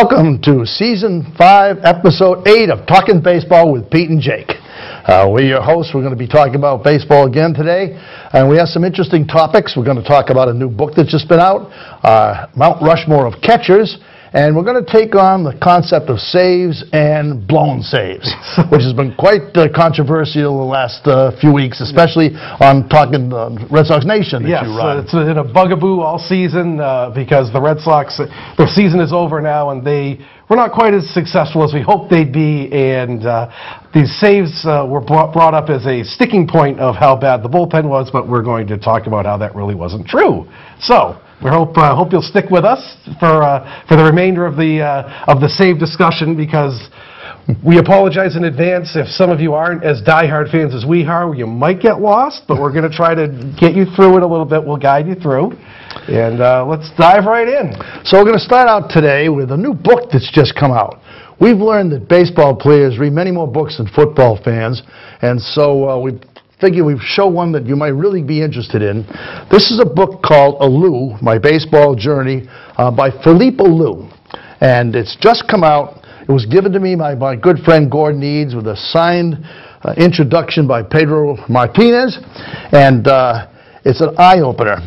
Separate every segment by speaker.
Speaker 1: Welcome to Season 5, Episode 8 of Talkin' Baseball with Pete and Jake. We're your hosts. We're going to be talking about baseball again today, and we have some interesting topics. We're going to talk about a new book that's just been out, Mount Rushmore of Catchers, and we're going to take on the concept of saves and blown saves, which has been quite controversial the last few weeks, especially on Talkin' Red Sox Nation that you run.
Speaker 2: It's been a bugaboo all season because the Red Sox, their season is over now, and they were not quite as successful as we hoped they'd be, and these saves were brought up as a sticking point of how bad the bullpen was, but we're going to talk about how that really wasn't true. So we hope you'll stick with us for the remainder of the save discussion, because we apologize in advance if some of you aren't as diehard fans as we are. You might get lost, but we're going to try to get you through it a little bit. We'll guide you through. And let's dive right in.
Speaker 1: So we're going to start out today with a new book that's just come out. We've learned that baseball players read many more books than football fans, and so we figure we'd show one that you might really be interested in. This is a book called Alou, My Baseball Journey, by Philippe Alou. And it's just come out. It was given to me by my good friend Gordon Eads with a signed introduction by Pedro Martinez, and it's an eye-opener.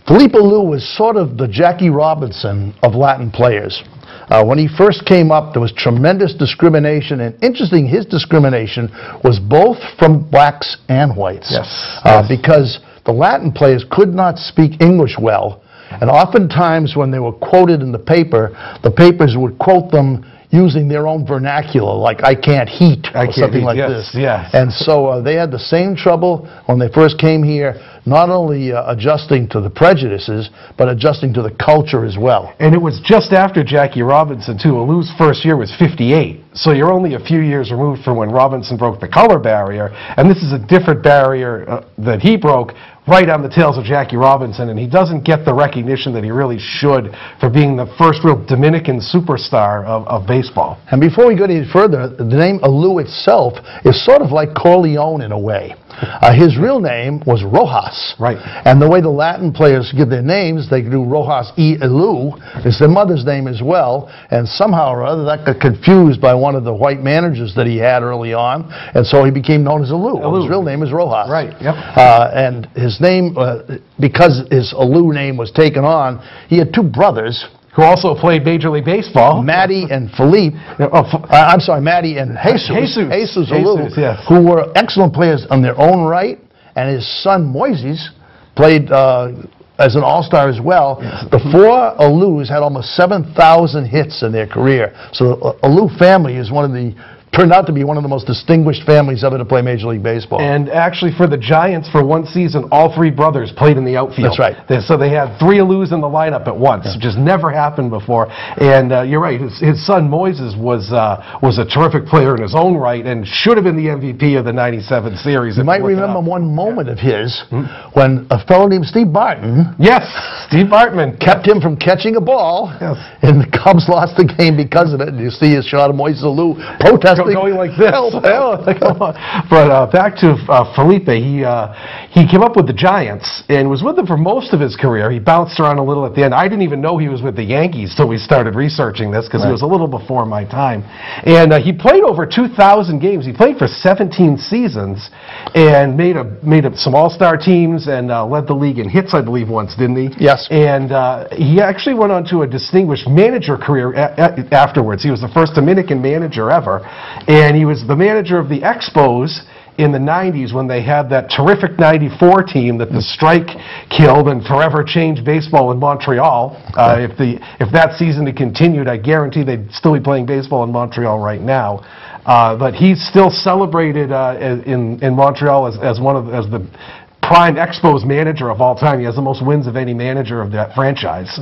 Speaker 1: Philippe Alou was sort of the Jackie Robinson of Latin players. When he first came up, there was tremendous discrimination, and interesting, his discrimination was both from blacks and whites.
Speaker 2: Yes.
Speaker 1: Because the Latin players could not speak English well, and oftentimes when they were quoted in the papers would quote them using their own vernacular, like "I can't heat" or something like this.
Speaker 2: Yes.
Speaker 1: And so they had the same trouble when they first came here, not only adjusting to the prejudices, but adjusting to the culture as well.
Speaker 2: And it was just after Jackie Robinson, too. Alou's first year was 58, so you're only a few years removed from when Robinson broke the color barrier, and this is a different barrier that he broke right on the tails of Jackie Robinson, and he doesn't get the recognition that he really should for being the first real Dominican superstar of baseball.
Speaker 1: And before we go any further, the name Alou itself is sort of like Corleone in a way. His real name was Rojas.
Speaker 2: Right.
Speaker 1: And the way the Latin players give their names, they do Rojas y Alou. It's their mother's name as well. And somehow or other, that got confused by one of the white managers that he had early on. And so he became known as Alou. His real name is Rojas.
Speaker 2: Right, yep.
Speaker 1: And his name, because his Alou name was taken on, he had two brothers
Speaker 2: who also played Major League Baseball.
Speaker 1: Matty and Philippe. I'm sorry, Matty and Jesus Alou,
Speaker 2: yes,
Speaker 1: who were excellent players on their own right, and his son Moises played as an all-star as well.
Speaker 2: Yes.
Speaker 1: The four Alous had almost 7,000 hits in their career. So the Alou family is turned out to be one of the most distinguished families ever to play Major League Baseball.
Speaker 2: And actually, for the Giants, for one season, all three brothers played in the outfield.
Speaker 1: That's right.
Speaker 2: So they had three Alous in the lineup at once, which has never happened before. And you're right, his son Moises was a terrific player in his own right and should have been the MVP of the '97 series.
Speaker 1: You might remember one moment of his when a fellow named Steve Barton.
Speaker 2: Yes, Steve Bartman
Speaker 1: kept him from catching a ball, and the Cubs lost the game because of it. And you see his shot of Moises Alou protesting.
Speaker 2: Going like this. But back to Felipe, he came up with the Giants and was with them for most of his career. He bounced around a little at the end. I didn't even know he was with the Yankees till we started reaching this, because he was a little before my time. And he played over 2,000 games. He played for 17 seasons and made some all-star teams and led the league in hits, I believe, once, didn't he?
Speaker 1: Yes.
Speaker 2: And he actually went on to a distinguished manager career afterwards. He was the first Dominican manager ever. And he was the manager of the Expos in the 90s when they had that terrific 94 team that the strike killed and forever changed baseball in Montreal. If that season had continued, I guarantee they'd still be playing baseball in Montreal right now. But he's still celebrated in Montreal as the prime Expos manager of all time. He has the most wins of any manager of that franchise.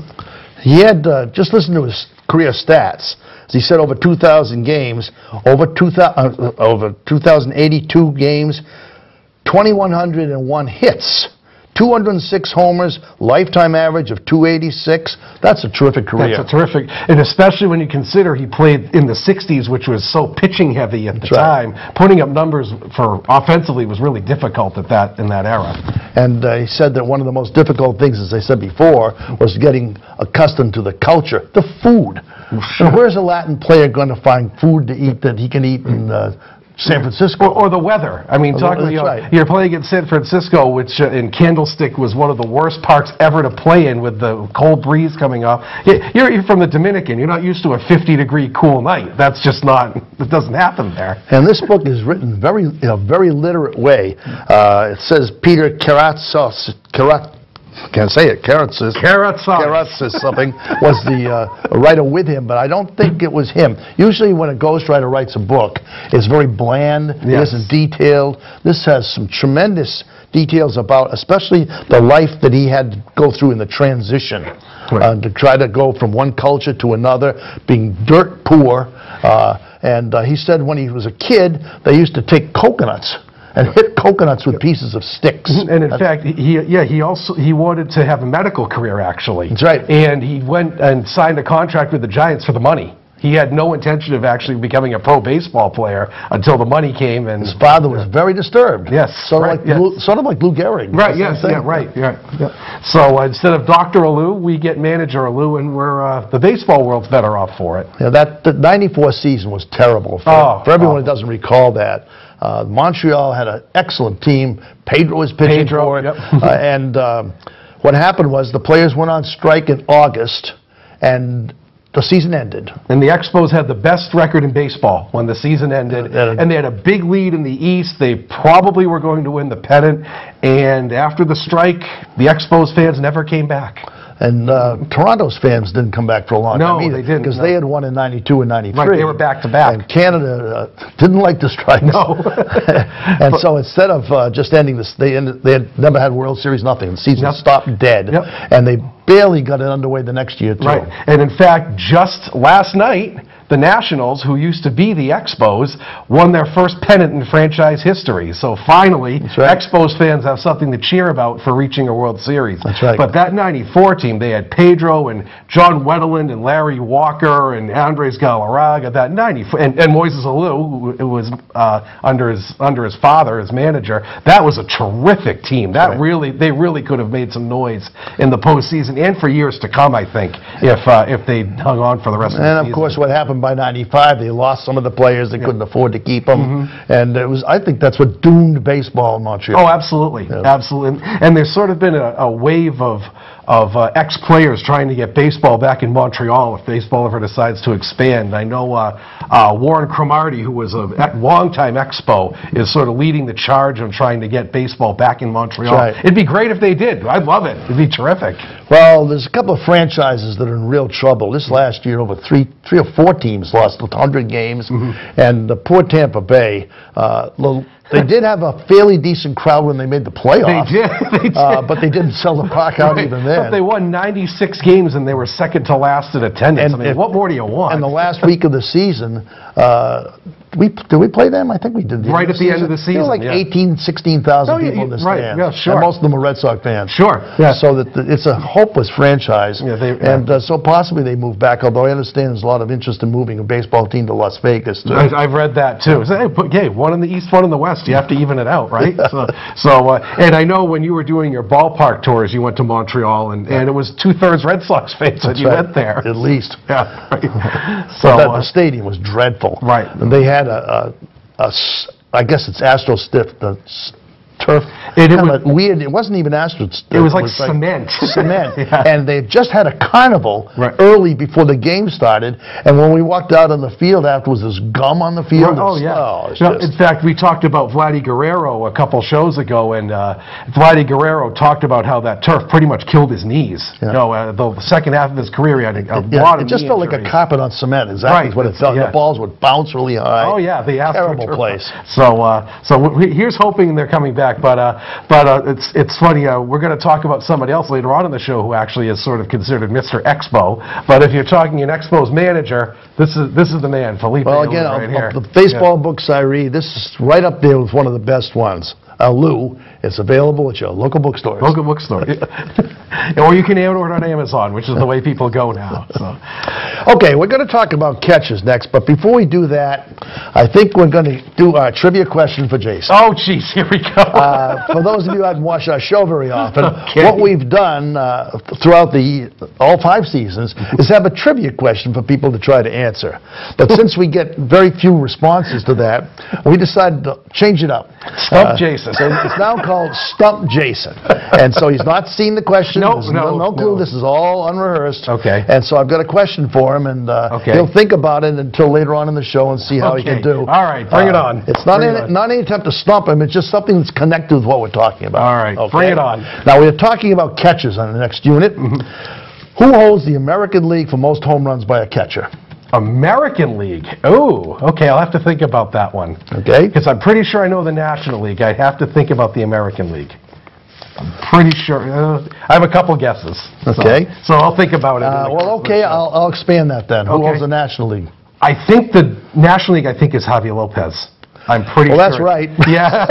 Speaker 1: He had, just listen to his career stats. As he said, over 2,000 games, over 2,082 games, 2,101 hits, 206 homers, lifetime average of 286. That's a terrific career.
Speaker 2: That's a terrific, and especially when you consider he played in the 60s, which was so pitching heavy at the time. Putting up numbers for offensively was really difficult in that era.
Speaker 1: And he said that one of the most difficult things, as I said before, was getting accustomed to the culture, the food. And where's a Latin player going to find food to eat that he can eat in San Francisco?
Speaker 2: Or the weather. I mean, you're playing in San Francisco, which in Candlestick was one of the worst parks ever to play in with the cold breeze coming off. You're from the Dominican. You're not used to a 50-degree cool night. That's just not, it doesn't happen there.
Speaker 1: And this book is written in a very literate way. It says Peter Karatzos, can't say it. Karatzis something was the writer with him, but I don't think it was him. Usually when a ghostwriter writes a book, it's very bland, it isn't detailed. This has some tremendous details about, especially the life that he had to go through in the transition, to try to go from one culture to another, being dirt poor. And he said when he was a kid, they used to take coconuts and hit coconuts with pieces of sticks.
Speaker 2: And in fact, he wanted to have a medical career, actually.
Speaker 1: That's right.
Speaker 2: And he went and signed a contract with the Giants for the money. He had no intention of actually becoming a pro baseball player until the money came. And
Speaker 1: his father was very disturbed.
Speaker 2: Yes.
Speaker 1: Sort of like Lou Gehrig.
Speaker 2: Right, yes, yeah. So instead of Dr. Alou, we get Manager Alou, and we're the baseball world's better off for it.
Speaker 1: Yeah, the 94 season was terrible for everyone who doesn't recall that. Montreal had an excellent team. Pedro was pitching for it. And what happened was the players went on strike in August, and the season ended.
Speaker 2: And the Expos had the best record in baseball when the season ended. And they had a big lead in the East. They probably were going to win the pennant. And after the strike, the Expos fans never came back.
Speaker 1: And Toronto's fans didn't come back for a long time either.
Speaker 2: No, they didn't.
Speaker 1: Because they had won in 92 and 93.
Speaker 2: Right, they were back-to-back.
Speaker 1: And Canada didn't like the strikes.
Speaker 2: No.
Speaker 1: And so instead of just ending this, they had never had World Series, nothing. The season stopped dead. And they barely got it underway the next year, too.
Speaker 2: Right. And in fact, just last night, the Nationals, who used to be the Expos, won their first pennant in franchise history. So finally, Expos fans have something to cheer about for reaching a World Series.
Speaker 1: That's right.
Speaker 2: But that 94 team, they had Pedro and John Wetterland and Larry Walker and Andres Galarraga. That 94 and Moises Alou, who was under his father, his manager. That was a terrific team. That they really could have made some noise in the postseason and for years to come, I think, if they hung on for the rest of the season.
Speaker 1: And of course, what happened by 95, they lost some of the players. They couldn't afford to keep them. And I think that's what doomed baseball in Montreal.
Speaker 2: Oh, absolutely. Absolutely. And there's sort of been a wave of ex-players trying to get baseball back in Montreal if baseball ever decides to expand. I know Warren Cromartie, who was a longtime Expo, is sort of leading the charge of trying to get baseball back in Montreal. It'd be great if they did. I'd love it. It'd be terrific.
Speaker 1: Well, there's a couple of franchises that are in real trouble. This last year, over three or four teams lost 100 games, and the poor Tampa Bay, they did have a fairly decent crowd when they made the playoffs.
Speaker 2: They did.
Speaker 1: But they didn't sell the park out even then.
Speaker 2: But they won 96 games, and they were second to last in attendance. I mean, what more do you want?
Speaker 1: And the last week of the season, did we play them? I think we did.
Speaker 2: Right at the end of the season.
Speaker 1: There were like 16,000 people in the stands.
Speaker 2: Yeah, sure.
Speaker 1: And most of them were Red Sox fans.
Speaker 2: Sure.
Speaker 1: So that it's a hopeless franchise. And so possibly they move back, although I understand there's a lot of interest in moving a baseball team to Las Vegas, too.
Speaker 2: I've read that, too. Hey, one in the East, one in the West. You have to even it out, right? And I know when you were doing your ballpark tours, you went to Montreal, and it was 2/3 Red Sox fans that you went there.
Speaker 1: At least.
Speaker 2: Yeah, right.
Speaker 1: So the stadium was dreadful.
Speaker 2: Right.
Speaker 1: And they had I guess it's AstroStiff, the turf.
Speaker 2: It was
Speaker 1: weird. It wasn't even AstroStiff.
Speaker 2: It was like cement.
Speaker 1: Cement. And they just had a carnival early before the game started. And when we walked out on the field afterwards, there's gum on the field.
Speaker 2: In fact, we talked about Vladdy Guerrero a couple shows ago, and Vladdy Guerrero talked about how that turf pretty much killed his knees. The second half of his career, he had a lot of
Speaker 1: It just felt like a carpet on cement. Exactly what it felt. The balls would bounce really high.
Speaker 2: Oh yeah, the
Speaker 1: terrible place.
Speaker 2: So here's hoping they're coming back, but it's funny. We're going to talk about somebody else later on in the show who actually is sort of considered Mr. Expo. But if you're talking an Expo's manager, this is the man, Felipe.
Speaker 1: Well, again,
Speaker 2: right here.
Speaker 1: The baseball books I read, this is right up there with one of the best ones. Lou. It's available at your local bookstores.
Speaker 2: Local bookstore. Or you can order it on Amazon, which is the way people go now. So.
Speaker 1: Okay, we're going to talk about catches next, but before we do that, I think we're going to do our trivia question for Jason.
Speaker 2: Oh, geez, here we go.
Speaker 1: For those of you who haven't watched our show very often, what we've done throughout all 5 seasons is have a trivia question for people to try to answer. But since we get very few responses to that, we decided to change it up.
Speaker 2: Stump Jason.
Speaker 1: So it's now called Stump Jason. And so he's not seen the question.
Speaker 2: No
Speaker 1: clue. No. This is all unrehearsed.
Speaker 2: Okay.
Speaker 1: And so I've got a question for him, and he'll think about it until later on in the show and see how he can do.
Speaker 2: All right, bring it on.
Speaker 1: It's not any attempt to stump him. It's just something that's connected with what we're talking about.
Speaker 2: All right, bring it on.
Speaker 1: Now, we're talking about catches on the next unit. Who holds the American League for most home runs by a catcher?
Speaker 2: American League. Oh, okay, I'll have to think about that one.
Speaker 1: Okay.
Speaker 2: Because I'm pretty sure I know the National League. I'd have to think about the American League. I'm pretty sure. I have a couple guesses.
Speaker 1: Okay.
Speaker 2: So I'll think about it.
Speaker 1: Well, okay, I'll expand that then. Who holds the National League?
Speaker 2: I think the National League, I think, is Javier Lopez. I'm pretty sure.
Speaker 1: Well, that's right.
Speaker 2: Yeah.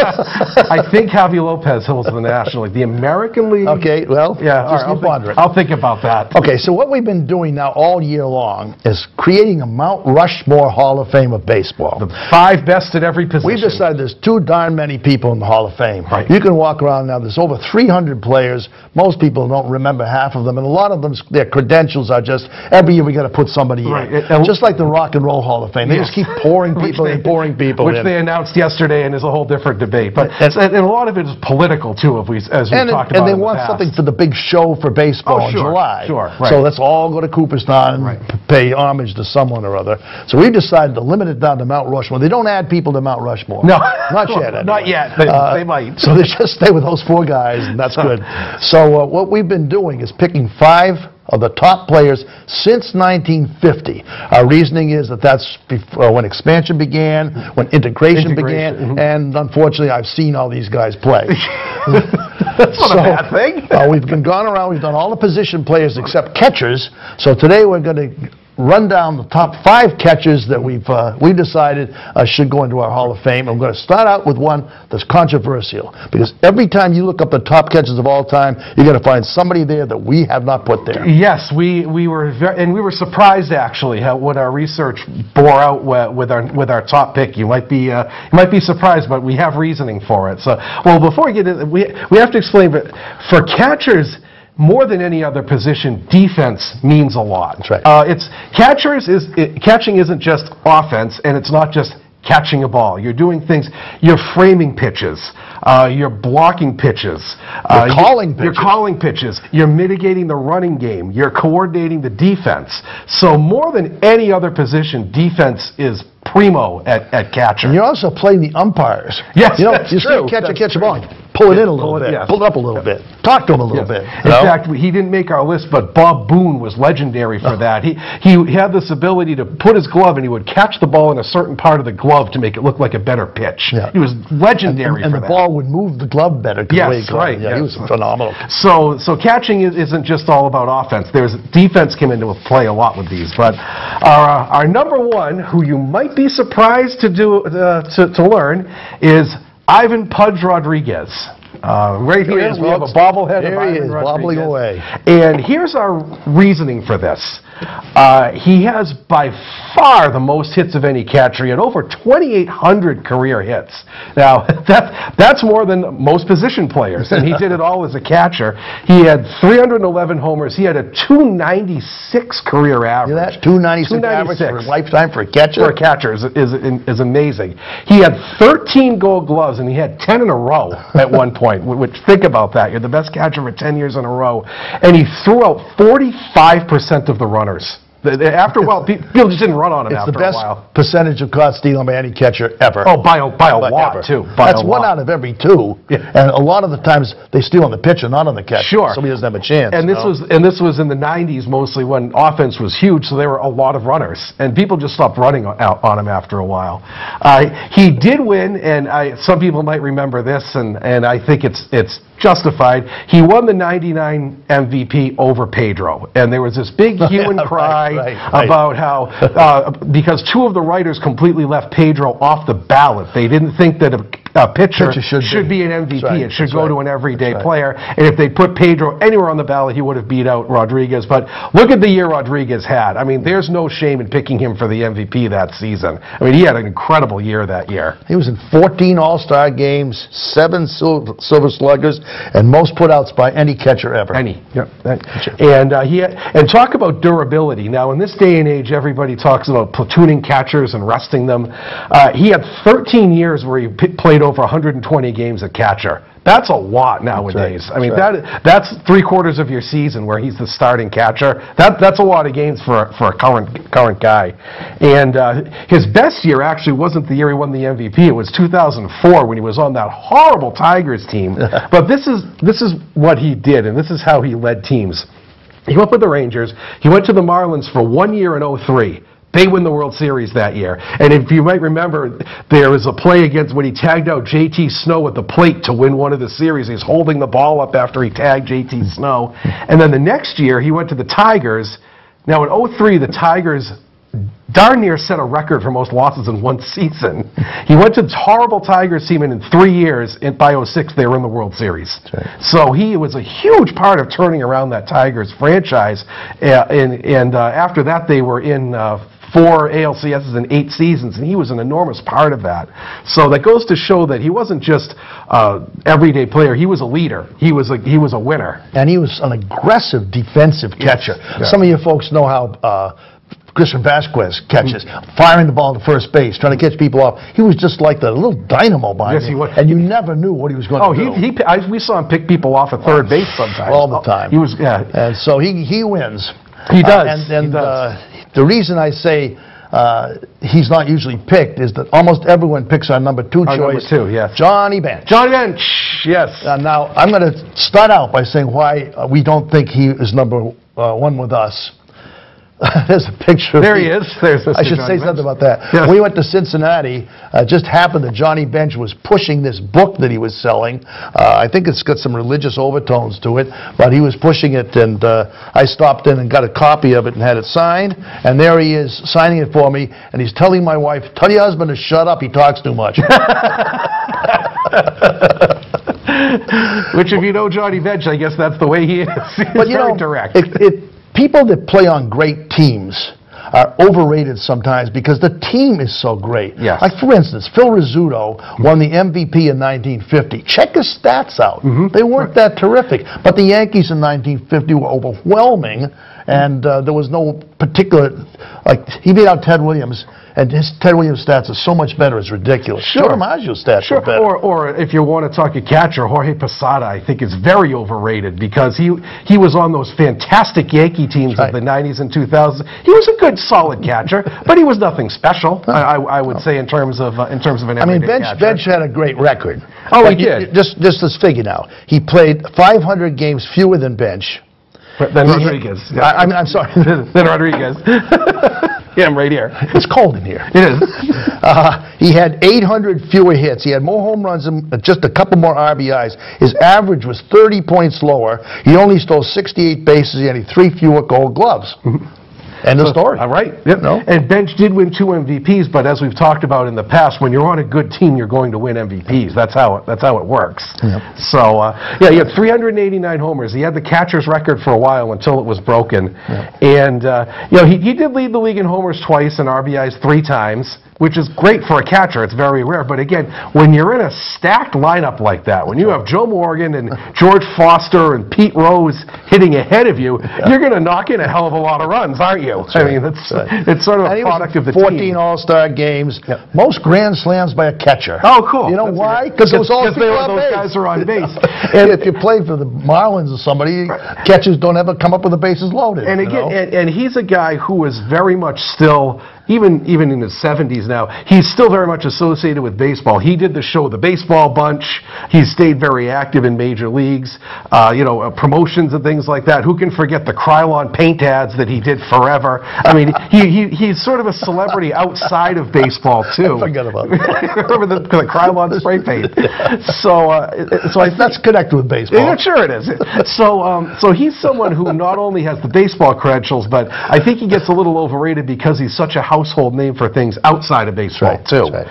Speaker 2: I think Javier Lopez holds the National League. The American League.
Speaker 1: Okay, well,
Speaker 2: yeah,
Speaker 1: just keep pondering.
Speaker 2: I'll think about that.
Speaker 1: Okay, so what we've been doing now all year long is creating a Mount Rushmore Hall of Fame of baseball.
Speaker 2: The 5 best at every position.
Speaker 1: We've decided there's too darn many people in the Hall of Fame.
Speaker 2: Right.
Speaker 1: You can walk around now, there's over 300 players. Most people don't remember half of them, and a lot of them, their credentials are just, every year we got to put somebody in. Just like the Rock and Roll Hall of Fame. They just keep pouring people in, pouring people in.
Speaker 2: Which they announced yesterday, and is a whole different debate. But and a lot of it is political, too, as we talked about.
Speaker 1: And they want something for the big show for baseball in July.
Speaker 2: Sure, right.
Speaker 1: So let's all go to Cooperstown and pay homage to someone or other. So we've decided to limit it down to Mount Rushmore. They don't add people to Mount Rushmore.
Speaker 2: No.
Speaker 1: Not yet, anyway.
Speaker 2: Not yet. They might.
Speaker 1: So they just stay with those 4 guys, and that's good. So what we've been doing is picking 5 of the top players since 1950. Our reasoning is that's when expansion began, when integration began, and unfortunately I've seen all these guys play.
Speaker 2: That's not a bad thing.
Speaker 1: We've gone around, we've done all the position players except catchers, so today we're going to run down the top 5 catchers that we've decided should go into our Hall of Fame. I'm going to start out with one that's controversial, because every time you look up the top catchers of all time, you're going to find somebody there that we have not put there.
Speaker 2: Yes, we were surprised actually when our research bore out with our top pick. You might be surprised, but we have reasoning for it. So, well, before we get into, we have to explain. But for catchers, more than any other position, defense means a lot.
Speaker 1: That's right.
Speaker 2: Catching isn't just offense, and it's not just catching a ball. You're doing things, you're framing pitches, you're blocking pitches,
Speaker 1: you're
Speaker 2: calling pitches, you're mitigating the running game, you're coordinating the defense. So more than any other position, defense is primo at catcher.
Speaker 1: And you're also playing the umpires.
Speaker 2: Yes,
Speaker 1: you know,
Speaker 2: that's
Speaker 1: you
Speaker 2: true.
Speaker 1: See a catcher catch a ball, pull it in a little bit, pull it up a little bit, talk to him a little bit.
Speaker 2: In fact, he didn't make our list, but Bob Boone was legendary for that. He had this ability to put his glove, and he would catch the ball in a certain part of the glove to make it look like a better pitch. Yeah. He was legendary for that.
Speaker 1: And the ball would move the glove better.
Speaker 2: Yes, right.
Speaker 1: Yeah, he was phenomenal.
Speaker 2: So catching isn't just all about offense. There's defense came into play a lot with these. But our number 1, who you might be surprised to learn, is Ivan Pudge Rodriguez. Right here, we have a bobblehead of Ivan Rodriguez.
Speaker 1: Wobbling away.
Speaker 2: And here's our reasoning for this. He has by far the most hits of any catcher. He had over 2,800 career hits. Now, that's more than most position players, and he did it all as a catcher. He had 311 homers. He had a 296 career average.
Speaker 1: That 296 average for a lifetime for a catcher?
Speaker 2: For a catcher is amazing. He had 13 Gold Gloves, and he had 10 in a row at one point. Which, think about that. You're the best catcher for 10 years in a row. And he threw out 45% of the runners. After a while, people just didn't run on him after a while. It's the best percentage of caught stealing by any catcher ever. Oh, by a lot, too.
Speaker 1: That's 1 out of every 2. Yeah. And a lot of the times, they steal on the pitcher, not on the catcher.
Speaker 2: Sure.
Speaker 1: So he doesn't have a chance.
Speaker 2: And this was in the 90s mostly, when offense was huge, so there were a lot of runners. And people just stopped running out on him after a while. He did win, and some people might remember this, and I think it's justified. He won the '99 MVP over Pedro, and there was this big hue and cry about how because 2 of the writers completely left Pedro off the ballot. They didn't think that pitcher should be an MVP.
Speaker 1: Right.
Speaker 2: It should go to an everyday
Speaker 1: Right.
Speaker 2: player. And if they put Pedro anywhere on the ballot, he would have beat out Rodriguez. But look at the year Rodriguez had. I mean, there's no shame in picking him for the MVP that season. I mean, he had an incredible year that year.
Speaker 1: He was in 14 All-Star games, 7 Silver Sluggers, and most putouts by any catcher ever.
Speaker 2: Any. Yep. And talk about durability. Now, in this day and age, everybody talks about platooning catchers and resting them. He had 13 years where he played over 120 games at catcher. That's a lot nowadays.
Speaker 1: Right.
Speaker 2: I mean, that's 3/4 of your season where he's the starting catcher. That's a lot of games for a current guy. And his best year actually wasn't the year he won the MVP. It was 2004 when he was on that horrible Tigers team. But this is what he did, and this is how he led teams. He went with the Rangers. He went to the Marlins for 1 year in 2003. They win the World Series that year. And if you might remember, there was a play against when he tagged out J.T. Snow at the plate to win one of the series. He's holding the ball up after he tagged J.T. Snow. And then the next year, he went to the Tigers. Now, in 2003, the Tigers darn near set a record for most losses in one season. He went to this horrible Tigers team, and in 3 years, by 2006, they were in the World Series.
Speaker 1: Right.
Speaker 2: So he was a huge part of turning around that Tigers franchise. And after that, they were in 4 ALCSs in 8 seasons, and he was an enormous part of that. So that goes to show that he wasn't just everyday player. He was a leader. He was a winner.
Speaker 1: And he was an aggressive defensive catcher.
Speaker 2: Yes.
Speaker 1: Some of you folks know how Christian Vasquez catches, firing the ball to first base, trying to catch people off. He was just like the little dynamo behind him.
Speaker 2: He was.
Speaker 1: And you never knew what he was going to do.
Speaker 2: We saw him pick people off at third base sometimes.
Speaker 1: All the time.
Speaker 2: He was, yeah.
Speaker 1: And so he wins.
Speaker 2: He does.
Speaker 1: And
Speaker 2: he does.
Speaker 1: The reason I say he's not usually picked is that almost everyone picks our number 2 choice.
Speaker 2: Number 2, yes.
Speaker 1: Johnny Bench.
Speaker 2: Johnny Bench, yes.
Speaker 1: Now, I'm going to start out by saying why we don't think he is number 1 with us. There's a picture.
Speaker 2: There he is.
Speaker 1: I should say something about that.
Speaker 2: Yes.
Speaker 1: We went to Cincinnati. It just happened that Johnny Bench was pushing this book that he was selling. I think it's got some religious overtones to it, but he was pushing it, and I stopped in and got a copy of it and had it signed. And there he is signing it for me, and he's telling my wife, "Tell your husband to shut up. He talks too much."
Speaker 2: Which, if you know Johnny Bench, I guess that's the way he is. He's very direct.
Speaker 1: People that play on great teams are overrated sometimes because the team is so great.
Speaker 2: Yes.
Speaker 1: Like, for instance, Phil Rizzuto won the MVP in 1950. Check his stats out. They weren't that terrific. But the Yankees in 1950 were overwhelming, and there was no particular... Like, he beat out Ted Williams, and his Ted Williams stats are so much better, it's ridiculous.
Speaker 2: Sure.
Speaker 1: Joe DiMaggio's stats are better.
Speaker 2: Or if you want to talk a catcher, Jorge Posada, I think, is very overrated because he was on those fantastic Yankee teams of the 90s and 2000s. He was a good, solid catcher, but he was nothing special, I would say, in terms of an everyday catcher.
Speaker 1: Bench had a great record.
Speaker 2: Oh, he did.
Speaker 1: Just this figure now. He played 500 games fewer than Bench.
Speaker 2: Than Rodriguez.
Speaker 1: I'm sorry.
Speaker 2: Than Rodriguez. Yeah, I'm right here.
Speaker 1: It's cold in here.
Speaker 2: It is.
Speaker 1: He had 800 fewer hits. He had more home runs and just a couple more RBIs. His average was 30 points lower. He only stole 68 bases. He had 3 fewer Gold Gloves. End of story.
Speaker 2: All right. Yep.
Speaker 1: No?
Speaker 2: And Bench did win 2 MVPs, but as we've talked about in the past, when you're on a good team, you're going to win MVPs. That's how it works.
Speaker 1: Yep.
Speaker 2: So, yeah, he had 389 homers. He had the catcher's record for a while until it was broken.
Speaker 1: Yep.
Speaker 2: And, he did lead the league in homers twice and RBIs 3 times, which is great for a catcher. It's very rare. But again, when you're in a stacked lineup like that, when you have Joe Morgan and George Foster and Pete Rose hitting ahead of you, you're going to knock in a hell of a lot of runs, aren't you? I mean, it's sort of a product of the
Speaker 1: 14
Speaker 2: team.
Speaker 1: 14 All-Star games, most grand slams by a catcher.
Speaker 2: Oh, cool.
Speaker 1: You know why? Because those
Speaker 2: guys are on base.
Speaker 1: And if you play for the Marlins or somebody, catchers don't ever come up with the bases loaded.
Speaker 2: And again, and he's a guy who is very much still, even in his 70s now, he's still very much associated with baseball. He did the show The Baseball Bunch. He's stayed very active in major leagues, promotions and things like that. Who can forget the Krylon paint ads that he did forever? I mean, he's sort of a celebrity outside of baseball too.
Speaker 1: I forget about that.
Speaker 2: Remember the Krylon spray paint? So
Speaker 1: that's connected with baseball.
Speaker 2: Yeah, sure it is. So he's someone who not only has the baseball credentials, but I think he gets a little overrated because he's such a household name for things outside of baseball,
Speaker 1: That's
Speaker 2: too.
Speaker 1: right.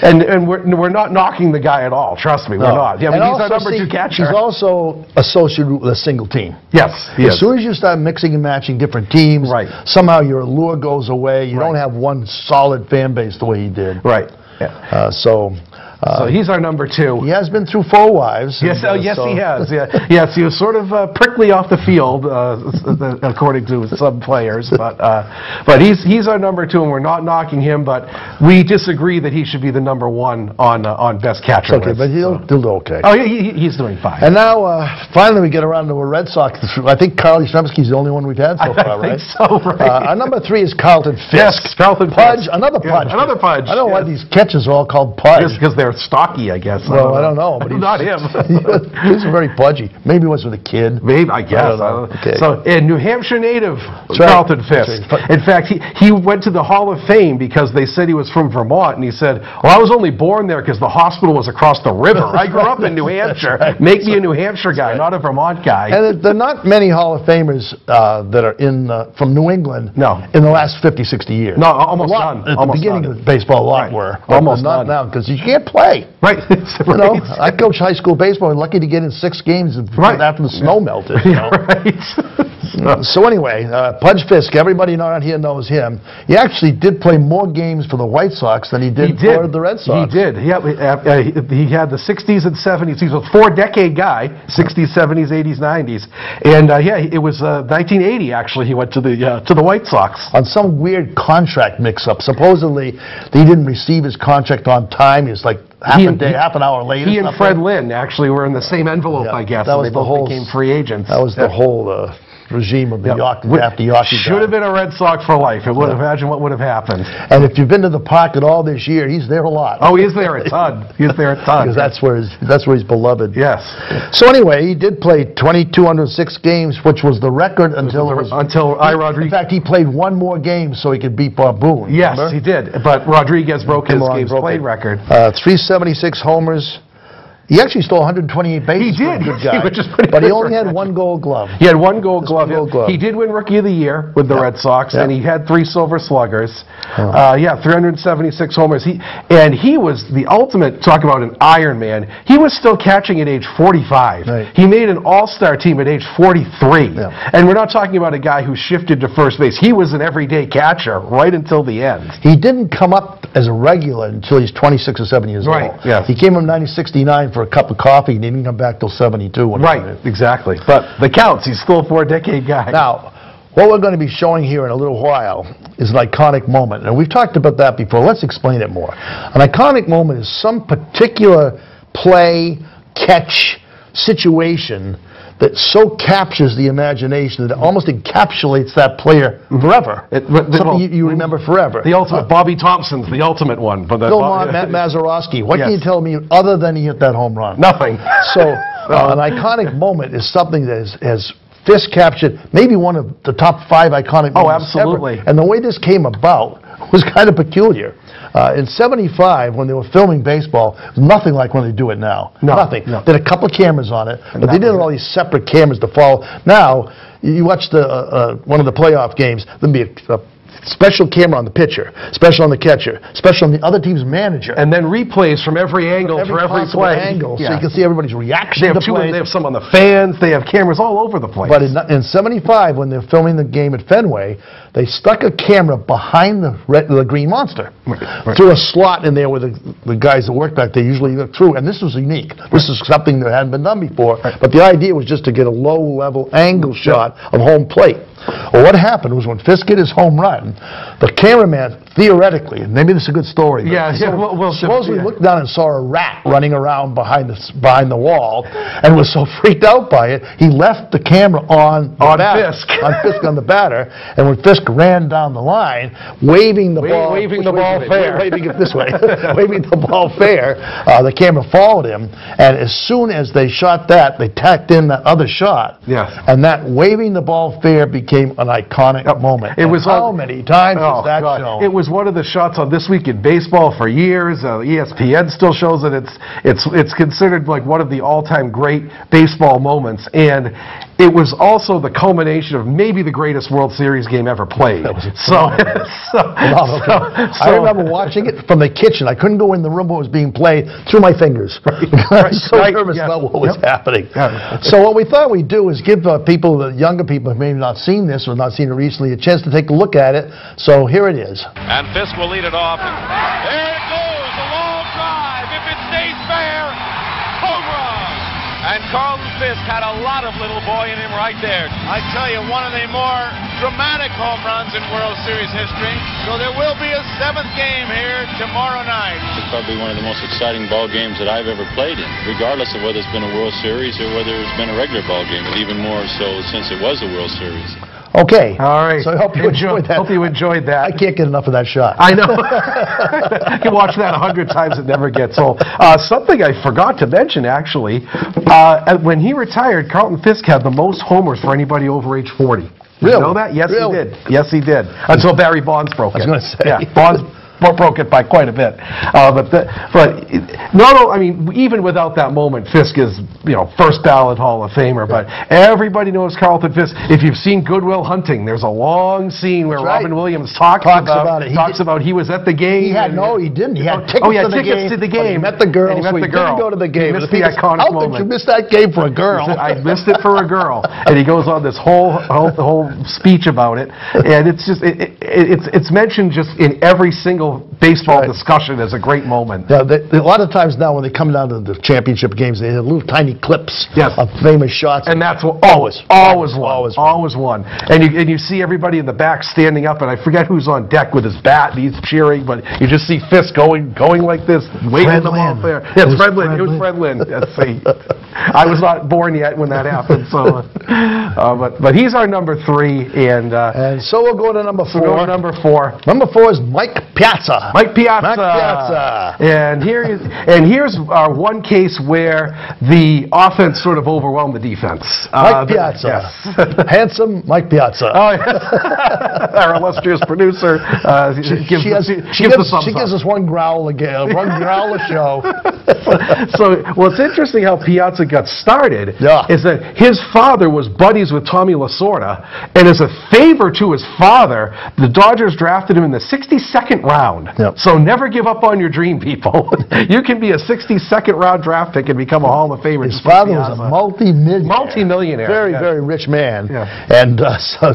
Speaker 2: And we're not knocking the guy at all. Trust me, we're not. Yeah, I mean, he's our number 2 catcher.
Speaker 1: He's also associated with a single team.
Speaker 2: Yes, he is.
Speaker 1: As soon as you start mixing and matching different teams,
Speaker 2: Right.
Speaker 1: somehow your allure goes away. You
Speaker 2: Right.
Speaker 1: don't have one solid fan base the way he did.
Speaker 2: Right. Yeah.
Speaker 1: So
Speaker 2: he's our number 2.
Speaker 1: he has been through 4 wives.
Speaker 2: Yes,
Speaker 1: and,
Speaker 2: yes,
Speaker 1: so-
Speaker 2: he has. Yeah. Yes, he was sort of prickly off the field, according to some players. But he's our number 2, and we're not knocking him. But we disagree that he should be the number 1 on best catcher
Speaker 1: Okay,
Speaker 2: list.
Speaker 1: but he'll do okay.
Speaker 2: Oh, he's doing fine.
Speaker 1: And now, finally, we get around to a Red Sox. I think Carl Yastrzemski's the only one we've had so far,
Speaker 2: I
Speaker 1: right?
Speaker 2: think so, right?
Speaker 1: Our number 3 is Carlton Fisk.
Speaker 2: Yes, Carlton
Speaker 1: Pudge,
Speaker 2: Fisk.
Speaker 1: another
Speaker 2: Yeah,
Speaker 1: Pudge.
Speaker 2: another Pudge,
Speaker 1: I don't know why
Speaker 2: yes.
Speaker 1: these catches are all called Pudge.
Speaker 2: Because they're stocky, I guess.
Speaker 1: Well, I don't know, but
Speaker 2: not him.
Speaker 1: He's very pudgy. Maybe he was with a kid.
Speaker 2: Maybe, I guess.
Speaker 1: don't know. Okay.
Speaker 2: So, a New Hampshire native,
Speaker 1: right.
Speaker 2: Carlton
Speaker 1: That's
Speaker 2: Fisk.
Speaker 1: right.
Speaker 2: In fact, he went to the Hall of Fame because they said he was from Vermont, and he said, well, I was only born there because the hospital was across the river. I grew up in New Hampshire.
Speaker 1: right.
Speaker 2: Make me a New Hampshire guy, not a Vermont guy.
Speaker 1: And there are not many Hall of Famers that are from New England
Speaker 2: No.
Speaker 1: in the last 50, 60 years.
Speaker 2: No, almost
Speaker 1: A lot,
Speaker 2: none.
Speaker 1: At
Speaker 2: Almost
Speaker 1: the beginning
Speaker 2: none.
Speaker 1: of baseball, a lot
Speaker 2: Right.
Speaker 1: were. But
Speaker 2: Almost
Speaker 1: not
Speaker 2: none.
Speaker 1: now, because you can't play.
Speaker 2: Right.
Speaker 1: You know, I coached high school baseball. I'm lucky to get in 6 games
Speaker 2: Right.
Speaker 1: after the snow melted. You know?
Speaker 2: Right.
Speaker 1: So anyway, Pudge Fisk, everybody around here knows him. He actually did play more games for the White Sox than he did for the Red Sox.
Speaker 2: He did. He had the 60s and 70s. He's a 4-decade guy, 60s, 70s, 80s, 90s. And it was 1980, actually, he went to the White Sox.
Speaker 1: On some weird contract mix-up. Supposedly, he didn't receive his contract on time. He was like half an hour late.
Speaker 2: He and Fred Lynn actually were in the same envelope,
Speaker 1: Yeah,
Speaker 2: I guess.
Speaker 1: that
Speaker 2: and
Speaker 1: was
Speaker 2: they
Speaker 1: the
Speaker 2: both
Speaker 1: whole-
Speaker 2: became free agents.
Speaker 1: That was the whole regime of the after Yawkey
Speaker 2: Should have
Speaker 1: died.
Speaker 2: been a Red Sox for life. Imagine what would have happened.
Speaker 1: And if you've been to the park at all this year, he's there a lot.
Speaker 2: Oh, he is there a ton. He is there a ton.
Speaker 1: Because that's where he's beloved.
Speaker 2: Yes.
Speaker 1: So anyway, he did play 2,206 games, which was the record until
Speaker 2: Rodriguez.
Speaker 1: In fact, he played 1 more game so he could beat Bob Boone.
Speaker 2: Yes,
Speaker 1: remember?
Speaker 2: he did. But Rodriguez broke his games
Speaker 1: broke
Speaker 2: played
Speaker 1: it.
Speaker 2: record.
Speaker 1: 376 homers. He actually stole 128 bases.
Speaker 2: He
Speaker 1: for a
Speaker 2: did,
Speaker 1: good guy.
Speaker 2: which is pretty
Speaker 1: But he
Speaker 2: good
Speaker 1: only
Speaker 2: for
Speaker 1: had 1 Gold Glove.
Speaker 2: He had 1 Gold
Speaker 1: Just
Speaker 2: Glove.
Speaker 1: one Gold Glove.
Speaker 2: He did win Rookie of the Year with the Red Sox,
Speaker 1: Yeah.
Speaker 2: and he had 3 Silver Sluggers.
Speaker 1: Oh.
Speaker 2: 376 homers. He was the ultimate, talk about an Iron Man. He was still catching at age 45.
Speaker 1: Right.
Speaker 2: He made an All-Star team at age 43.
Speaker 1: Yeah.
Speaker 2: And we're not talking about a guy who shifted to first base. He was an everyday catcher right until the end.
Speaker 1: He didn't come up as a regular until he's 26 or 7 years
Speaker 2: Right,
Speaker 1: old.
Speaker 2: yes.
Speaker 1: He came in 1969 for a cup of coffee and he didn't come back till 72. when he
Speaker 2: Right,
Speaker 1: did it.
Speaker 2: exactly. But the counts, he's still a 4-decade guy.
Speaker 1: Now, what we're going to be showing here in a little while is an iconic moment. And we've talked about that before. Let's explain it more. An iconic moment is some particular play, catch, situation that so captures the imagination that it almost encapsulates that player forever. Something you remember forever.
Speaker 2: The ultimate, Bobby Thompson's the ultimate one. But
Speaker 1: Bill Mazeroski, what can you
Speaker 2: Yes.
Speaker 1: tell me other than he hit that home run?
Speaker 2: Nothing.
Speaker 1: So an iconic moment is something that has Fisk captured maybe one of the top 5 iconic moments
Speaker 2: absolutely.
Speaker 1: ever. And the way this came about was kind of peculiar. In 75, when they were filming baseball, it was nothing like when they do it now.
Speaker 2: No,
Speaker 1: nothing.
Speaker 2: no.
Speaker 1: They had a couple of cameras on it, but they
Speaker 2: that
Speaker 1: did
Speaker 2: was
Speaker 1: all these separate cameras to follow. Now, you watch one of the playoff games, there'll be a special camera on the pitcher, special on the catcher, special on the other team's manager.
Speaker 2: And then replays from every angle for every
Speaker 1: possible
Speaker 2: play.
Speaker 1: angle, so
Speaker 2: Yeah.
Speaker 1: you can see everybody's reaction
Speaker 2: They have,
Speaker 1: to plays.
Speaker 2: they have some on the fans. They have cameras all over the place.
Speaker 1: But in 75, when they're filming the game at Fenway, they stuck a camera behind the Green Monster.
Speaker 2: Right.
Speaker 1: Through a slot in there where the guys that work back there usually look through. And this was unique. This is something that hadn't been done before. But the idea was just to get a low-level angle shot of home plate. Well, what happened was when Fisk hit his home run, the cameraman, theoretically, and maybe this is a good story, but supposedly looked down and saw a rat running around behind the wall and was so freaked out by it, he left the camera on
Speaker 2: Fisk.
Speaker 1: on Fisk on the batter, and when Fisk ran down the line, waving the ball,
Speaker 2: waving the ball fair.
Speaker 1: waving it this way, waving the ball fair, the camera followed him, and as soon as they shot that, they tacked in that other shot,
Speaker 2: Yes.
Speaker 1: and that waving the ball fair became an iconic moment.
Speaker 2: It was
Speaker 1: how many many times has that
Speaker 2: God.
Speaker 1: shown?
Speaker 2: It was one of the shots on This Week in Baseball for years. ESPN still shows it. It's considered like one of the all-time great baseball moments, and it was also the culmination of maybe the greatest World Series game ever played.
Speaker 1: That was
Speaker 2: I
Speaker 1: I remember watching it from the kitchen. I couldn't go in the room where it was being played through my fingers. I was so nervous about what was happening. So what we thought we'd do is give people, the younger people who may have not seen this or not seen it recently, a chance to take a look at it. So here it is.
Speaker 3: And Fisk will lead it off. There it goes, a long drive. If it stays fair, home run. And Carlton Fisk had a lot of little boy in him right there.
Speaker 4: I tell you, one of the more dramatic home runs in World Series history. So there will be a 7th game here tomorrow night.
Speaker 5: It's probably one of the most exciting ball games that I've ever played in, regardless of whether it's been a World Series or whether it's been a regular ball game, but even more so since it was a World Series.
Speaker 1: Okay.
Speaker 2: All right.
Speaker 1: So I hope you enjoyed that.
Speaker 2: Hope you enjoyed that.
Speaker 1: I can't get enough of that shot.
Speaker 2: I know. You can watch that 100 times, it never gets old. Something I forgot to mention, actually, when he retired, Carlton Fisk had the most homers for anybody over age 40. Did
Speaker 1: Really?
Speaker 2: you know that? Yes,
Speaker 1: Really?
Speaker 2: he did. Yes, he did. Until Barry Bonds broke it.
Speaker 1: I was going to say.
Speaker 2: Yeah, Bonds broke it by quite a bit. I mean, even without that moment, Fisk is, first ballot Hall of Famer. But everybody knows Carlton Fisk. If you've seen Good Will Hunting, there's a long scene where Robin Williams talks about he was at the game.
Speaker 1: He didn't. He had tickets
Speaker 2: to the game.
Speaker 1: He met the girl.
Speaker 2: And he met the girl.
Speaker 1: Didn't go to the game.
Speaker 2: He missed the iconic moment.
Speaker 1: How did you miss that game for a girl?
Speaker 2: I missed it for a girl. And he goes on this whole speech about it. And it's just it's mentioned just in every single baseball discussion as a great moment.
Speaker 1: Yeah, a lot of times now when they come down to the championship games, they have little tiny clips of famous shots.
Speaker 2: And that's what always won. And you see everybody in the back standing up, and I forget who's on deck with his bat, and he's cheering, but you just see Fisk going like this, waving them off there. Yes, Fred Lynn. It was Fred Lynn. I was not born yet when that happened. So, but he's our number 3, and
Speaker 1: so we'll go to number 4.
Speaker 2: We'll go to number 4.
Speaker 1: Number 4 is Mike Piazza.
Speaker 2: Mike Piazza. And here's our one case where the offense sort of overwhelmed the defense.
Speaker 1: Mike Piazza.
Speaker 2: Yes.
Speaker 1: Handsome Mike Piazza.
Speaker 2: Oh, yes. Our illustrious producer.
Speaker 1: She gives us one growl a show.
Speaker 2: So what's interesting how Piazza got started is that his father was buddies with Tommy Lasorda, and as a favor to his father, the Dodgers drafted him in the 62nd round.
Speaker 1: Yep.
Speaker 2: So never give up on your dream, people. You can be a 62nd round draft pick and become a Hall of Famer.
Speaker 1: His father was a multi-millionaire.
Speaker 2: Very,
Speaker 1: very rich man.
Speaker 2: Yeah.
Speaker 1: And so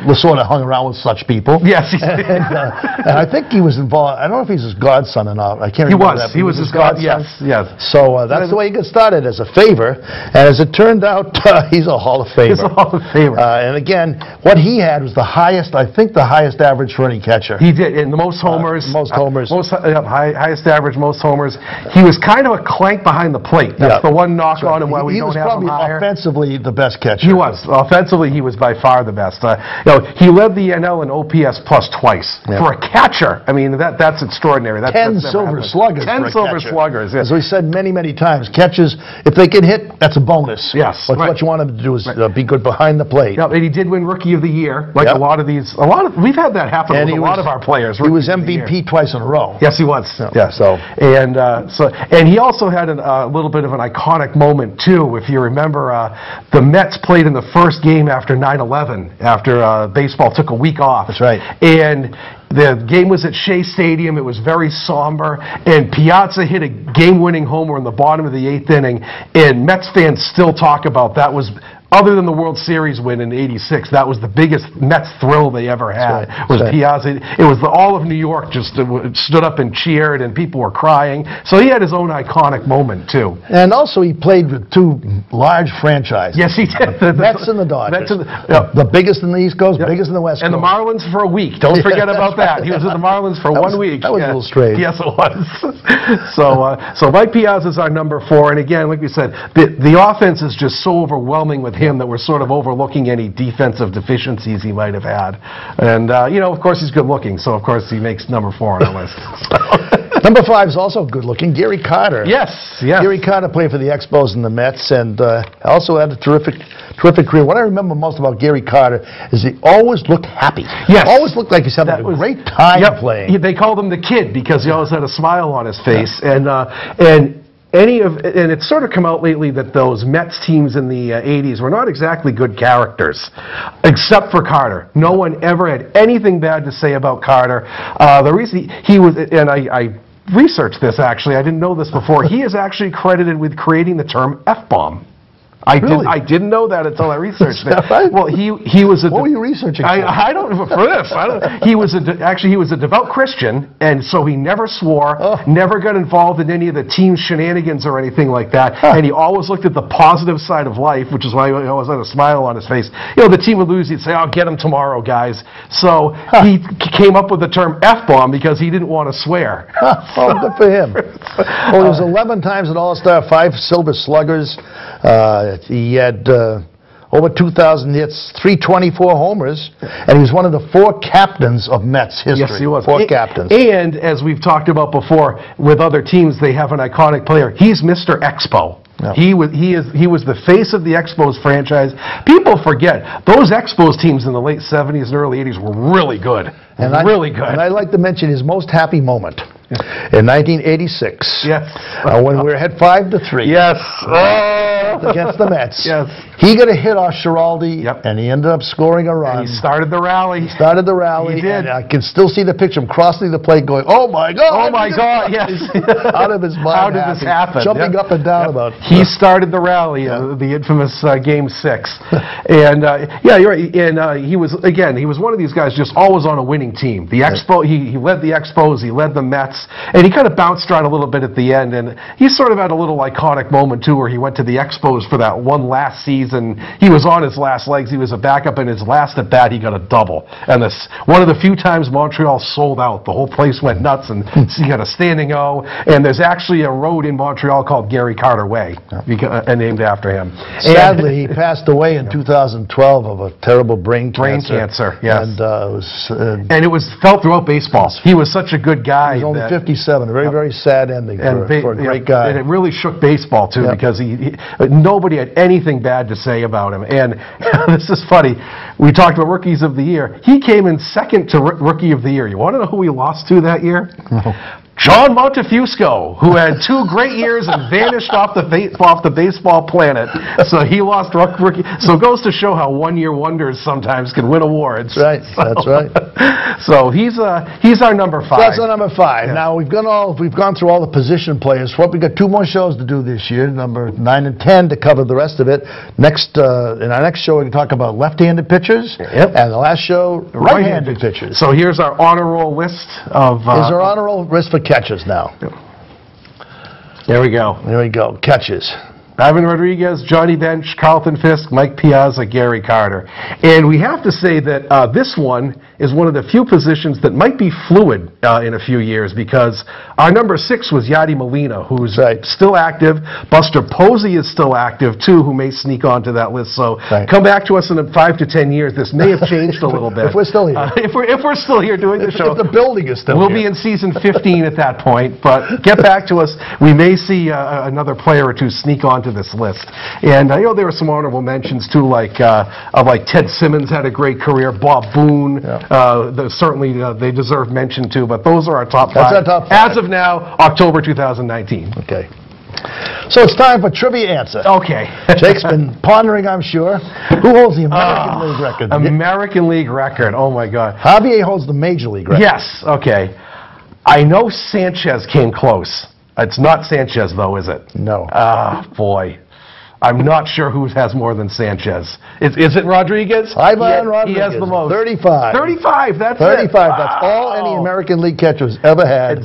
Speaker 1: Lasorda hung around with such people.
Speaker 2: Yes.
Speaker 1: And I think he was involved. I don't know if he's his godson or not. I can't remember that.
Speaker 2: He was his godson. Yes.
Speaker 1: So that's the way he got started, as a favor. And as it turned out, he's a Hall of Famer.
Speaker 2: He's a Hall of Famer.
Speaker 1: And again, what he had was the highest average for any catcher.
Speaker 2: He did, and the most homers. Highest average, most homers. He was kind of a clank behind the plate. That's the one knock on him why we don't have him higher.
Speaker 1: He was probably offensively the best catcher.
Speaker 2: He was. Offensively, he was by far the best. He led the NL in OPS plus twice. For a catcher, I mean, that's extraordinary.
Speaker 1: 10 silver sluggers.
Speaker 2: 10 silver sluggers.
Speaker 1: As we said many times, catchers, if they can hit, that's a bonus.
Speaker 2: Yes.
Speaker 1: But what you want them to do is be good behind the plate.
Speaker 2: And he did win Rookie of the Year, like we've had that happen with a lot of our players.
Speaker 1: He was MVP twice in a row.
Speaker 2: Yes, he was. And he also had a little bit of an iconic moment too. If you remember, the Mets played in the first game after 9/11, after baseball took a week off.
Speaker 1: That's right.
Speaker 2: And the game was at Shea Stadium. It was very somber, and Piazza hit a game-winning homer in the bottom of the 8th inning, and Mets fans still talk about that. Was other than the World Series win in '86, that was the biggest Mets thrill they ever had. Piazza. It was all of New York just stood up and cheered, and people were crying. So he had his own iconic moment too.
Speaker 1: And also, he played with 2 large franchises.
Speaker 2: Yes, he did.
Speaker 1: The Mets and the Dodgers. The biggest in the East Coast, biggest in the West Coast.
Speaker 2: And the Marlins for a week. Don't forget about that. He was in the Marlins for 1 week.
Speaker 1: That was a little strange.
Speaker 2: Yes, it was. So Mike Piazza is our number 4. And again, like we said, the offense is just so overwhelming with him that we're sort of overlooking any defensive deficiencies he might have had. And, of course, he's good looking, so of course he makes number 4 on our list.
Speaker 1: Number 5 is also good looking, Gary Carter.
Speaker 2: Yes, yes.
Speaker 1: Gary Carter played for the Expos and the Mets, and also had a terrific career. What I remember most about Gary Carter is he always looked happy.
Speaker 2: Yes.
Speaker 1: Always looked like he's having a great time playing.
Speaker 2: They called him the Kid because he always had a smile on his face. And it's sort of come out lately that those Mets teams in the 80s were not exactly good characters, except for Carter. No one ever had anything bad to say about Carter. The reason he was, and I researched this actually, I didn't know this before, he is actually credited with creating the term F-bomb. I didn't know that until I researched it.
Speaker 1: Right?
Speaker 2: Well, he was a.
Speaker 1: What were you researching?
Speaker 2: I don't for this. He was he was a devout Christian, and so he never swore, never got involved in any of the team shenanigans or anything like that. And he always looked at the positive side of life, which is why he always had a smile on his face. You know, the team would lose, he'd say, "I'll get him tomorrow, guys." So he came up with the term F-bomb because he didn't want to swear.
Speaker 1: Oh, good for him. Well, he was 11 times an All-Star, 5 Silver Sluggers. He had over 2,000 hits, 324 homers, and he was one of the 4 captains of Mets history.
Speaker 2: Yes, he was.
Speaker 1: 4 captains.
Speaker 2: And as we've talked about before, with other teams, they have an iconic player. He's Mr. Expo. No. He was the face of the Expos franchise. People forget those Expos teams in the late 70s and early 80s were really good. Really good.
Speaker 1: And I'd like to mention his most happy moment in 1986.
Speaker 2: Yes.
Speaker 1: When we were ahead 5-3.
Speaker 2: Yes.
Speaker 1: Against the Mets.
Speaker 2: Yes.
Speaker 1: He got a hit off Schiraldi, and he ended up scoring a run.
Speaker 2: And he started the rally.
Speaker 1: He did. And I can still see the picture of him crossing the plate going, "Oh my God!
Speaker 2: Oh my God, yes."
Speaker 1: Out of his mind.
Speaker 2: How did this happen?
Speaker 1: Jumping up and down about it.
Speaker 2: He started the rally, the infamous Game 6. And, yeah, you're right. And he was one of these guys just always on a winning team. The Expo, he led the Expos, he led the Mets, and he kind of bounced around a little bit at the end. And he sort of had a little iconic moment, too, where he went to the Expos for that one last season. He was on his last legs. He was a backup. In his last at bat, he got a double. And this one of the few times Montreal sold out. The whole place went nuts, and he got a standing O. And there's actually a road in Montreal called Gary Carter Way, named after him.
Speaker 1: Sadly, he passed away in 2012 of a terrible brain cancer.
Speaker 2: Yes.
Speaker 1: And
Speaker 2: it was felt throughout baseball. He was such a good guy.
Speaker 1: He was only 57. A very, very sad ending for a great guy.
Speaker 2: And it really shook baseball, too, because nobody had anything bad to say about him. And this is funny. We talked about Rookies of the Year. He came in second to Rookie of the Year. You want to know who he lost to that year?
Speaker 1: No.
Speaker 2: John Montefusco, who had 2 great years and vanished off the baseball planet. So he lost rookie. So it goes to show how one-year wonders sometimes can win awards.
Speaker 1: Right. That's right.
Speaker 2: So he's our number 5.
Speaker 1: That's our number 5. Yeah. Now we've gone through all the position players. We got 2 more shows to do this year, number 9 and 10, to cover the rest of it. Next, in our next show, we're going to talk about left-handed pitchers, and the last show, right-handed pitchers.
Speaker 2: So here's our honor roll list of.
Speaker 1: Here's our honor roll list for catches now.
Speaker 2: There we go.
Speaker 1: There we go. Catches.
Speaker 2: Ivan Rodriguez, Johnny Bench, Carlton Fisk, Mike Piazza, Gary Carter. And we have to say that this one is one of the few positions that might be fluid in a few years, because our number 6 was Yadi Molina, who's still active. Buster Posey is still active, too, who may sneak onto that list. So come back to us in 5 to 10 years. This may have changed a little bit.
Speaker 1: If we're still here.
Speaker 2: If we're still here doing the show.
Speaker 1: If the building is still
Speaker 2: here. We'll be in season 15 at that point. But get back to us. We may see another player or two sneak onto this list. And there were some honorable mentions too, like Ted Simmons had a great career, Bob Boone, certainly they deserve mention too, but those are our top 5.
Speaker 1: That's our top 5.
Speaker 2: As of now, October 2019.
Speaker 1: Okay. So it's time for Trivia Answer.
Speaker 2: Okay.
Speaker 1: Jake's been pondering, I'm sure. Who holds the American League record?
Speaker 2: American League record, oh my God.
Speaker 1: Javier holds the Major League record.
Speaker 2: Yes, okay. I know Sanchez came close. It's not Sanchez, though, is it?
Speaker 1: No.
Speaker 2: Boy. I'm not sure who has more than Sanchez. Is it Rodriguez?
Speaker 1: Ivan Rodriguez.
Speaker 2: He has the most.
Speaker 1: 35.
Speaker 2: 35, that's
Speaker 1: 35. That's all any American League catcher's ever had.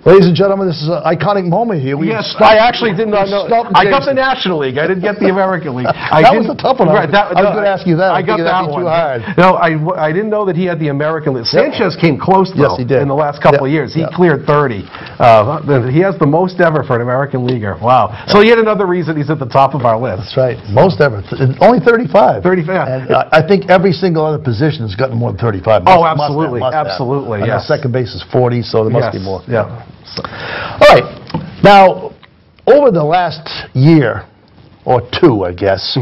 Speaker 1: Ladies and gentlemen, this is an iconic moment here.
Speaker 2: Yes, I actually did not know. I got the National League. I didn't get the American League.
Speaker 1: That was a tough one.
Speaker 2: Right,
Speaker 1: I was going to ask you that.
Speaker 2: I got that one.
Speaker 1: Too hard.
Speaker 2: No, I didn't know that he had the American League. Sanchez came close, though,
Speaker 1: yes, he did.
Speaker 2: in the last couple of years. He cleared 30. He has the most ever for an American leaguer. Wow. So yet another reason he's at the top of our list.
Speaker 1: That's right. Most ever. Only 35.
Speaker 2: 35.
Speaker 1: And I think every single other position has gotten more than 35.
Speaker 2: Absolutely. Absolutely,
Speaker 1: yes. And second base is 40, so there must be more.
Speaker 2: Yeah.
Speaker 1: All right. Now, over the last year or two, I guess,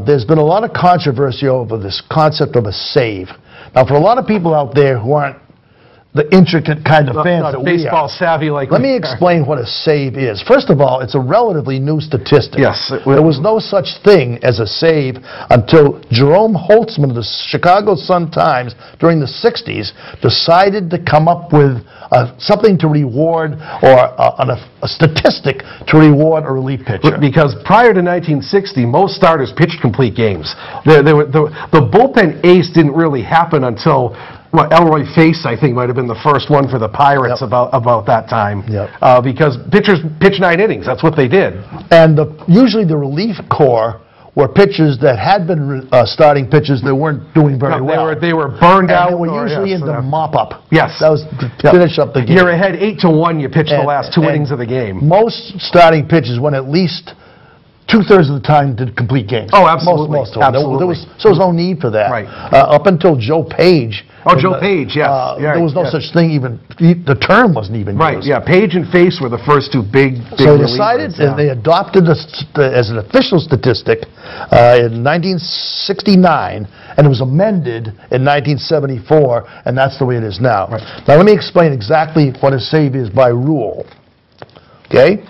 Speaker 1: there's been a lot of controversy over this concept of a save. Now, for a lot of people out there who aren't the intricate kind of fans
Speaker 2: not
Speaker 1: that we
Speaker 2: baseball
Speaker 1: are,
Speaker 2: savvy like
Speaker 1: let
Speaker 2: we
Speaker 1: me
Speaker 2: are.
Speaker 1: explain what a save is. First of all, it's a relatively new statistic.
Speaker 2: Yes.
Speaker 1: There was no such thing as a save until Jerome Holtzman of the Chicago Sun-Times during the 60s decided to come up with something to reward, or a statistic to reward a relief pitcher.
Speaker 2: Because prior to 1960, most starters pitched complete games. The bullpen ace didn't really happen until Elroy Face, I think, might have been the first one for the Pirates about that time. Because pitchers pitch 9 innings. That's what they did. And
Speaker 1: usually the relief corps were pitchers that had been starting pitchers that weren't doing very well.
Speaker 2: They were burned out.
Speaker 1: They were usually in the mop-up.
Speaker 2: Yes.
Speaker 1: That was to finish up the game.
Speaker 2: You're ahead 8-1, you pitch the last 2 innings of the game.
Speaker 1: Most starting pitchers went at least 2/3 of the time did complete games.
Speaker 2: Oh, absolutely.
Speaker 1: Most of them.
Speaker 2: Absolutely.
Speaker 1: So there was no need for that.
Speaker 2: Right.
Speaker 1: Up until Joe Page.
Speaker 2: Oh, Joe Page, yes.
Speaker 1: There was no such thing even, the term wasn't even
Speaker 2: right,
Speaker 1: used.
Speaker 2: yeah. Page and Face were the first two big
Speaker 1: So they decided, and they adopted as an official statistic in 1969, and it was amended in 1974, and that's the way it is now.
Speaker 2: Right.
Speaker 1: Now let me explain exactly what a save is by rule. Okay?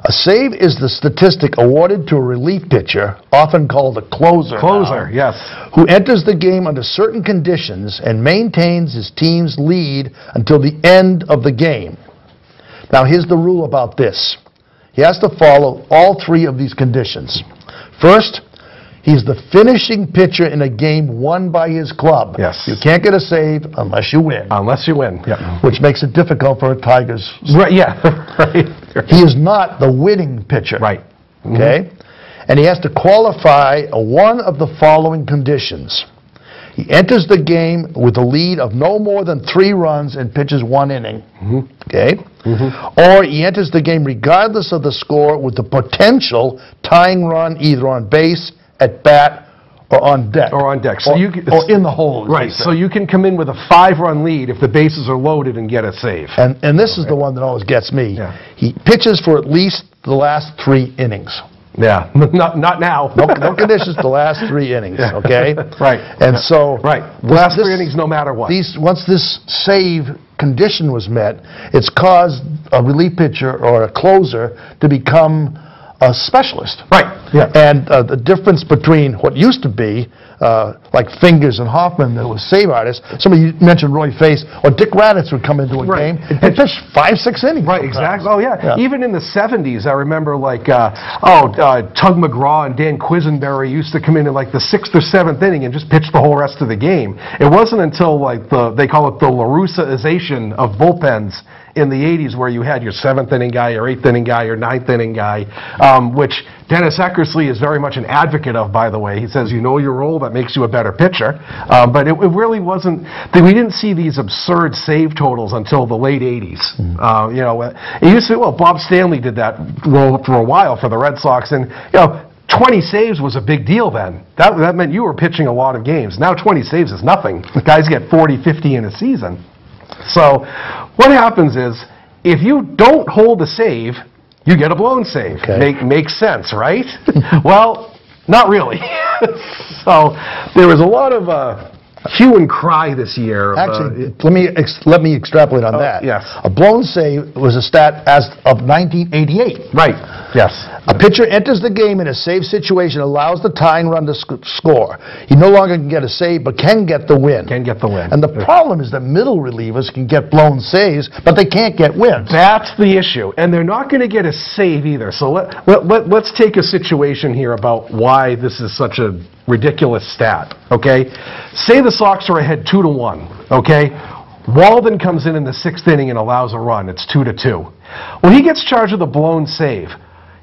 Speaker 1: A save is the statistic awarded to a relief pitcher, often called a closer.
Speaker 2: Closer, yes.
Speaker 1: Who enters the game under certain conditions and maintains his team's lead until the end of the game. Now, here's the rule about this. He has to follow all 3 of these conditions. First, he's the finishing pitcher in a game won by his club.
Speaker 2: Yes.
Speaker 1: You can't get a save unless you win.
Speaker 2: Unless you win, yeah.
Speaker 1: Which makes it difficult for a Tigers.
Speaker 2: Right, yeah. Right.
Speaker 1: He is not the winning pitcher.
Speaker 2: Right.
Speaker 1: Okay? And he has to qualify one of the following conditions. He enters the game with a lead of no more than 3 runs and pitches 1 inning. Okay? Or he enters the game regardless of the score with the potential tying run either on base, at bat, or on deck.
Speaker 2: Or on deck.
Speaker 1: So or in the hole.
Speaker 2: Right, so you can come in with a 5-run lead if the bases are loaded and get a save.
Speaker 1: And this is the one that always gets me.
Speaker 2: Yeah.
Speaker 1: He pitches for at least the last 3 innings.
Speaker 2: Yeah, not now.
Speaker 1: No conditions, the last 3 innings, okay?
Speaker 2: Right.
Speaker 1: And so...
Speaker 2: Right, last 3 innings no matter what.
Speaker 1: Once this save condition was met, it's caused a relief pitcher or a closer to become a specialist.
Speaker 2: Right. Yeah.
Speaker 1: And the difference between what used to be, like Fingers and Hoffman, that was save artists, somebody mentioned Roy Face, or Dick Raditz would come into a game and pitch 5-6 innings.
Speaker 2: Right, exactly. Oh, yeah. Even in the 70s, I remember Tug McGraw and Dan Quisenberry used to come in like the 6th or 7th inning and just pitch the whole rest of the game. It wasn't until like they call it the LaRussa-ization of bullpens in the 80s where you had your 7th inning guy, your 8th inning guy, your 9th inning guy, which Dennis Eckersley is very much an advocate of, by the way. He says, you know your role, that makes you a better pitcher. But it really wasn't, we didn't see these absurd save totals until the late 80s. It used to, Bob Stanley did that role for a while for the Red Sox, and 20 saves was a big deal then. That meant you were pitching a lot of games. Now 20 saves is nothing. Guys get 40, 50 in a season. So what happens is, if you don't hold a save, you get a blown save.
Speaker 1: Okay.
Speaker 2: Makes sense, right? Well, not really. So there was a lot of hue and cry this year.
Speaker 1: Actually, let me extrapolate on that.
Speaker 2: Yes.
Speaker 1: A blown save was a stat as of 1988.
Speaker 2: Right. Yes.
Speaker 1: A pitcher enters the game in a save situation, allows the tying run to score. He no longer can get a save, but can get the win.
Speaker 2: Can get the win.
Speaker 1: And the problem is that middle relievers can get blown saves, but they can't get wins.
Speaker 2: That's the issue. And they're not going to get a save either. So let's take a situation here about why this is such a ridiculous stat, okay? Say the Sox are ahead 2-1, okay? Walden comes in the 6th inning and allows a run. It's 2-2. Well, he gets charged with a blown save.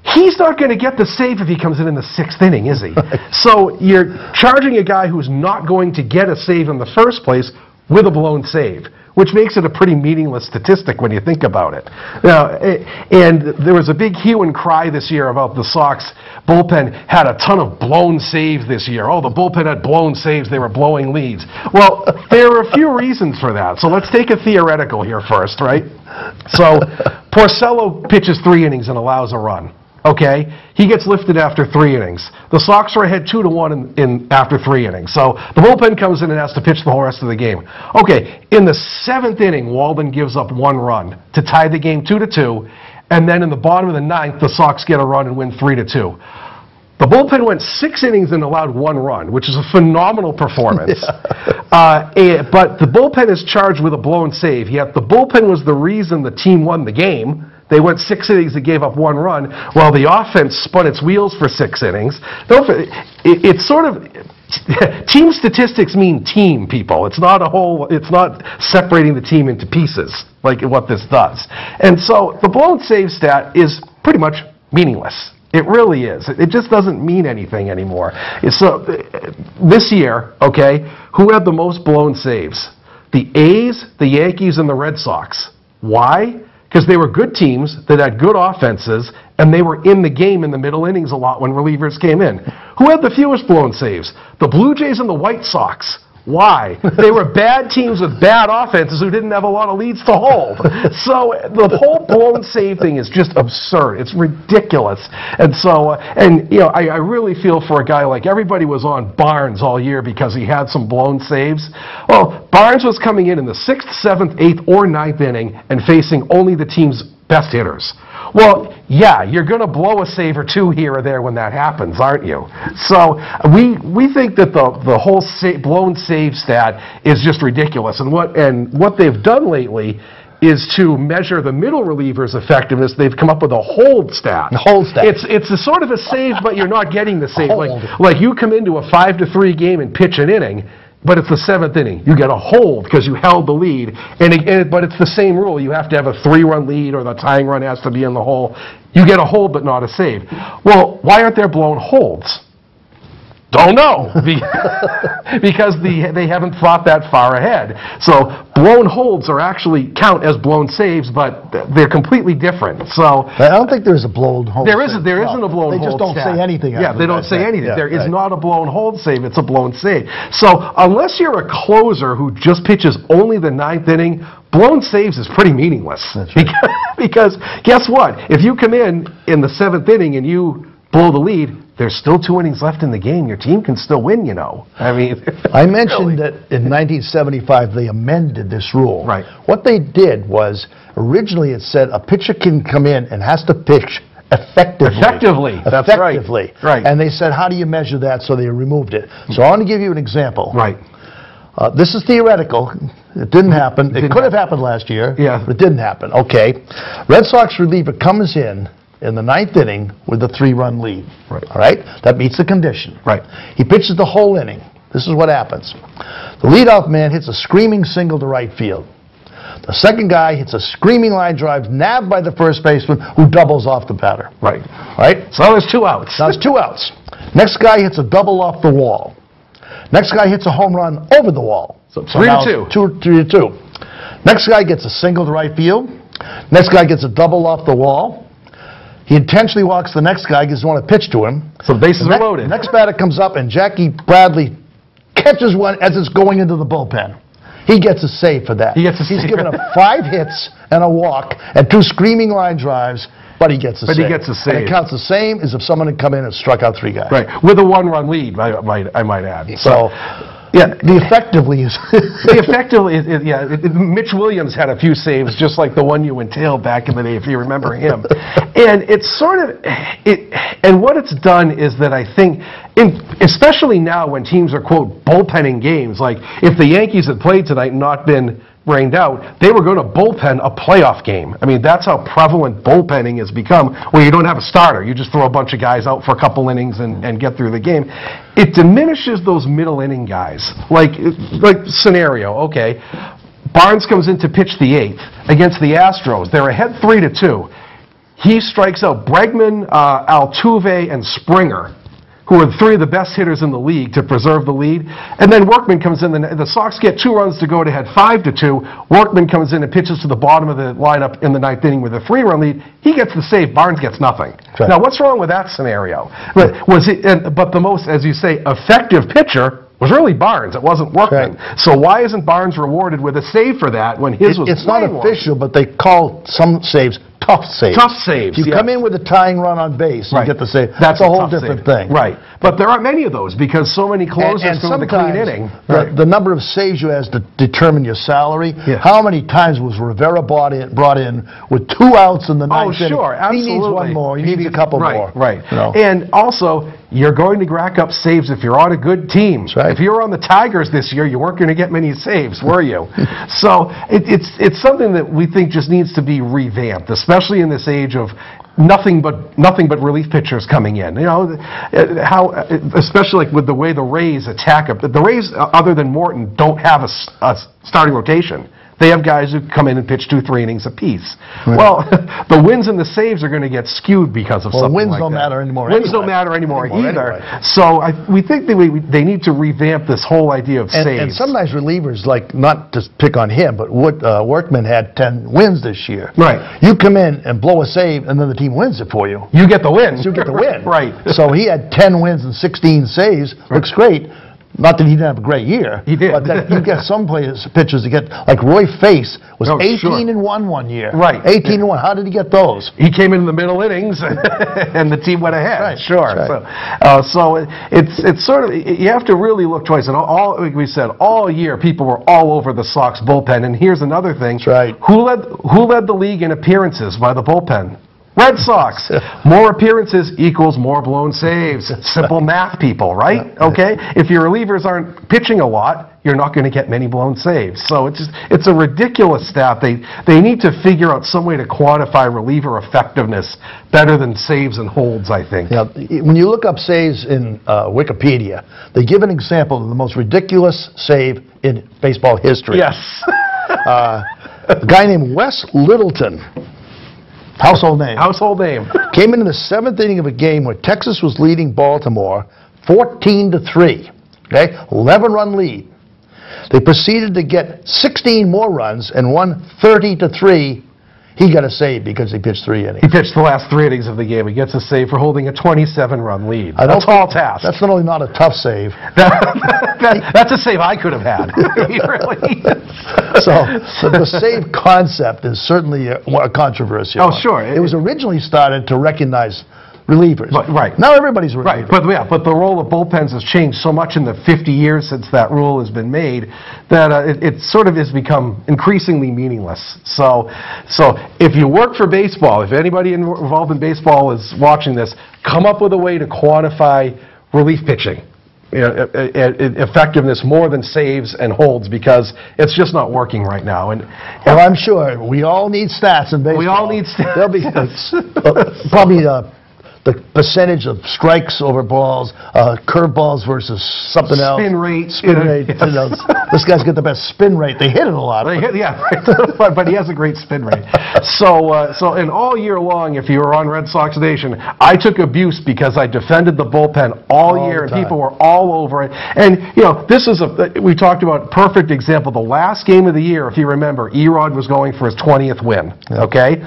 Speaker 2: He's not going to get the save if he comes in the 6th inning, is he? So you're charging a guy who's not going to get a save in the first place with a blown save, which makes it a pretty meaningless statistic when you think about it. Now, and there was a big hue and cry this year about the Sox bullpen had a ton of blown saves this year. Oh, the bullpen had blown saves. They were blowing leads. Well, there are a few reasons for that. So let's take a theoretical here first, right? So Porcello pitches 3 innings and allows a run. Okay, he gets lifted after 3 innings. The Sox are ahead 2-1 in after 3 innings. So the bullpen comes in and has to pitch the whole rest of the game. Okay, in the 7th inning, Walden gives up 1 run to tie the game 2-2, and then in the bottom of the 9th, the Sox get a run and win 3-2. The bullpen went 6 innings and allowed 1 run, which is a phenomenal performance. But the bullpen is charged with a blown save, yet the bullpen was the reason the team won the game. They went 6 innings and gave up 1 run, while the offense spun its wheels for 6 innings. It's sort of team statistics mean team, people. It's not separating the team into pieces like what this does. And so the blown save stat is pretty much meaningless. It really is. It just doesn't mean anything anymore. So this year, okay, who had the most blown saves? The A's, the Yankees, and the Red Sox. Why? Because they were good teams that had good offenses, and they were in the game in the middle innings a lot when relievers came in. Who had the fewest blown saves? The Blue Jays and the White Sox. Why? They were bad teams with bad offenses who didn't have a lot of leads to hold. So the whole blown save thing is just absurd. It's ridiculous. And so, I really feel for a guy like everybody was on Barnes all year because he had some blown saves. Well, Barnes was coming in the 6th, 7th, 8th, or 9th inning and facing only the team's best hitters. Well, yeah, you're going to blow a save or two here or there when that happens, aren't you? So we think that the whole blown save stat is just ridiculous. And what they've done lately is to measure the middle relievers' effectiveness. They've come up with a hold stat.
Speaker 1: Hold stat.
Speaker 2: It's a sort of a save, but you're not getting the save. Like you come into a 5-3 game and pitch an inning, but it's the 7th inning. You get a hold because you held the lead. But it's the same rule. You have to have a 3-run lead or the tying run has to be in the hole. You get a hold but not a save. Well, why aren't there blown holds? Don't know. Because they haven't thought that far ahead. So blown holds actually count as blown saves, but they're completely different. So
Speaker 1: I don't think there's a blown hold.
Speaker 2: There isn't a blown hold.
Speaker 1: They just don't say anything.
Speaker 2: Yeah, they don't say anything. There is not a blown hold save. It's a blown save. So unless you're a closer who just pitches only the 9th inning, blown saves is pretty meaningless. That's right. Because guess what? If you come in the 7th inning and you blow the lead, there's still 2 innings left in the game. Your team can still win, you know. I mean,
Speaker 1: I mentioned that in 1975 they amended this rule.
Speaker 2: Right.
Speaker 1: What they did was, originally it said a pitcher can come in and has to pitch effectively.
Speaker 2: Effectively. That's
Speaker 1: effectively.
Speaker 2: Right.
Speaker 1: And they said, how do you measure that? So they removed it. So I want to give you an example.
Speaker 2: Right.
Speaker 1: This is theoretical. It didn't happen. It could have happened last year.
Speaker 2: Yeah.
Speaker 1: But it didn't happen. Okay. Red Sox reliever comes in the 9th inning with a 3-run lead.
Speaker 2: Right.
Speaker 1: All right? That meets the condition.
Speaker 2: Right.
Speaker 1: He pitches the whole inning. This is what happens. The leadoff man hits a screaming single to right field. The second guy hits a screaming line drive, nabbed by the first baseman, who doubles off the batter.
Speaker 2: Right.
Speaker 1: Right?
Speaker 2: So there's 2 outs.
Speaker 1: Now there's 2 outs. Next guy hits a double off the wall. Next guy hits a home run over the wall.
Speaker 2: So 3-2.
Speaker 1: 3-2. Next guy gets a single to right field. Next guy gets a double off the wall. He intentionally walks the next guy because he doesn't want to pitch to him.
Speaker 2: So the bases are loaded.
Speaker 1: The next batter comes up, and Jackie Bradley catches one as it's going into the bullpen. He gets a save for that. He's given up 5 hits and a walk and 2 screaming line drives, but he gets a save.
Speaker 2: But he gets a save.
Speaker 1: And it counts the same as if someone had come in and struck out 3 guys.
Speaker 2: Right, with a 1-run lead, I might add.
Speaker 1: So yeah, the effectively is...
Speaker 2: Mitch Williams had a few saves just like the one you entailed back in the day, if you remember him. And it's sort of... And what it's done is that I think, especially now when teams are, quote, bullpenning games, like if the Yankees had played tonight and not been rained out, they were going to bullpen a playoff game. I mean, that's how prevalent bullpenning has become, where you don't have a starter. You just throw a bunch of guys out for a couple innings and get through the game. It diminishes those middle inning guys. Like scenario, okay, Barnes comes in to pitch the 8th against the Astros. They're ahead 3-2. He strikes out Bregman, Altuve, and Springer. who are three of the best hitters in the league to preserve the lead. And then Workman comes in, the Sox get 2 runs to go to head 5-2. Workman comes in and pitches to the bottom of the lineup in the 9th inning with a 3-run lead. He gets the save. Barnes gets nothing.
Speaker 1: Right.
Speaker 2: Now, what's wrong with that scenario? But the most, as you say, effective pitcher was really Barnes. It wasn't Workman.
Speaker 1: Right.
Speaker 2: So why isn't Barnes rewarded with a save for that when his was
Speaker 1: It's not
Speaker 2: way more?
Speaker 1: official, but they call some saves tough saves.
Speaker 2: Tough saves,
Speaker 1: If you
Speaker 2: yes.
Speaker 1: come in with a tying run on base, you
Speaker 2: Right.
Speaker 1: get the save.
Speaker 2: That's
Speaker 1: a whole
Speaker 2: tough
Speaker 1: different
Speaker 2: save.
Speaker 1: thing.
Speaker 2: Right. But there aren't many of those because so many closers
Speaker 1: And
Speaker 2: go with a clean
Speaker 1: sometimes
Speaker 2: inning.
Speaker 1: the number of saves you has to determine your salary.
Speaker 2: Yeah.
Speaker 1: How many times was Rivera brought in with 2 outs in the 9th inning?
Speaker 2: Sure, absolutely.
Speaker 1: He needs one more. He needs a couple more.
Speaker 2: Right.
Speaker 1: You know?
Speaker 2: And also, you're going to rack up saves if you're on a good team.
Speaker 1: right.
Speaker 2: If you were on the Tigers this year, you weren't going to get many saves, were you? So it's something that we think just needs to be revamped, especially in this age of nothing but relief pitchers coming in. You know how, especially like with the way the Rays attack up. The Rays, other than Morton, don't have a starting rotation. They have guys who come in and pitch 2-3 innings apiece.
Speaker 1: Right.
Speaker 2: Well, the wins and the saves are going to get skewed because of something
Speaker 1: wins
Speaker 2: like
Speaker 1: don't
Speaker 2: that.
Speaker 1: matter anymore
Speaker 2: Wins
Speaker 1: anyway.
Speaker 2: don't matter anymore either.
Speaker 1: Anyway.
Speaker 2: So we think that they need to revamp this whole idea of saves.
Speaker 1: And sometimes relievers, like, not to pick on him, but Workman had 10 wins this year.
Speaker 2: Right.
Speaker 1: You come in and blow a save, and then the team wins it for you.
Speaker 2: You get the win.
Speaker 1: You get the win.
Speaker 2: Right.
Speaker 1: So he had 10 wins and 16 saves. Looks great. Not that he didn't have a great year.
Speaker 2: He did.
Speaker 1: But that you get some pitchers to get, like Roy Face was
Speaker 2: Oh, sure.
Speaker 1: 18-1 one year.
Speaker 2: Right.
Speaker 1: 18-1. How did he get those?
Speaker 2: He came in the middle innings, and the team went ahead.
Speaker 1: Right,
Speaker 2: Sure.
Speaker 1: right.
Speaker 2: So it's sort of, you have to really look twice. And like we said, all year people were all over the Sox bullpen. And here's another thing.
Speaker 1: That's right.
Speaker 2: Who led the league in appearances by the bullpen? Red Sox. More appearances equals more blown saves. Simple math, people, right? Okay? If your relievers aren't pitching a lot, you're not going to get many blown saves. So it's a ridiculous stat. They need to figure out some way to quantify reliever effectiveness better than saves and holds, I think.
Speaker 1: Yeah, when you look up saves in Wikipedia, they give an example of the most ridiculous save in baseball history.
Speaker 2: Yes.
Speaker 1: A guy named Wes Littleton, household name,
Speaker 2: Household name.
Speaker 1: came into the 7th inning of a game where Texas was leading Baltimore 14-3. Okay, 11-run lead. They proceeded to get 16 more runs and won 30-3. He got a save because he pitched 3 innings.
Speaker 2: He pitched the last 3 innings of the game. He gets a save for holding a 27-run lead.
Speaker 1: I don't
Speaker 2: A tall
Speaker 1: think-
Speaker 2: task.
Speaker 1: That's not only not a tough save.
Speaker 2: That's a save I could have had. Really.
Speaker 1: So the save concept is certainly a controversial.
Speaker 2: Oh,
Speaker 1: one.
Speaker 2: sure.
Speaker 1: It was originally started to recognize relievers.
Speaker 2: Right.
Speaker 1: Now everybody's a
Speaker 2: Right,
Speaker 1: reliever.
Speaker 2: but the role of bullpens has changed so much in the 50 years since that rule has been made that it sort of has become increasingly meaningless. So if you work for baseball, if anybody involved in baseball is watching this, come up with a way to quantify relief pitching. Effectiveness more than saves and holds because it's just not working right now. And
Speaker 1: Well, I'm sure we all need stats in baseball.
Speaker 2: We all need stats.
Speaker 1: There'll be probably the percentage of strikes over balls, curveballs versus something else.
Speaker 2: Spin rate.
Speaker 1: Spin rate.
Speaker 2: Yes.
Speaker 1: You know, this guy's got the best spin rate. They hit it a lot.
Speaker 2: Yeah, but he has a great spin rate. So and all year long, if you were on Red Sox Nation, I took abuse because I defended the bullpen all year, and
Speaker 1: the time.
Speaker 2: people were all over it. And this is we talked about perfect example. The last game of the year, if you remember, Erod was going for his 20th win.
Speaker 1: Yeah.
Speaker 2: Okay,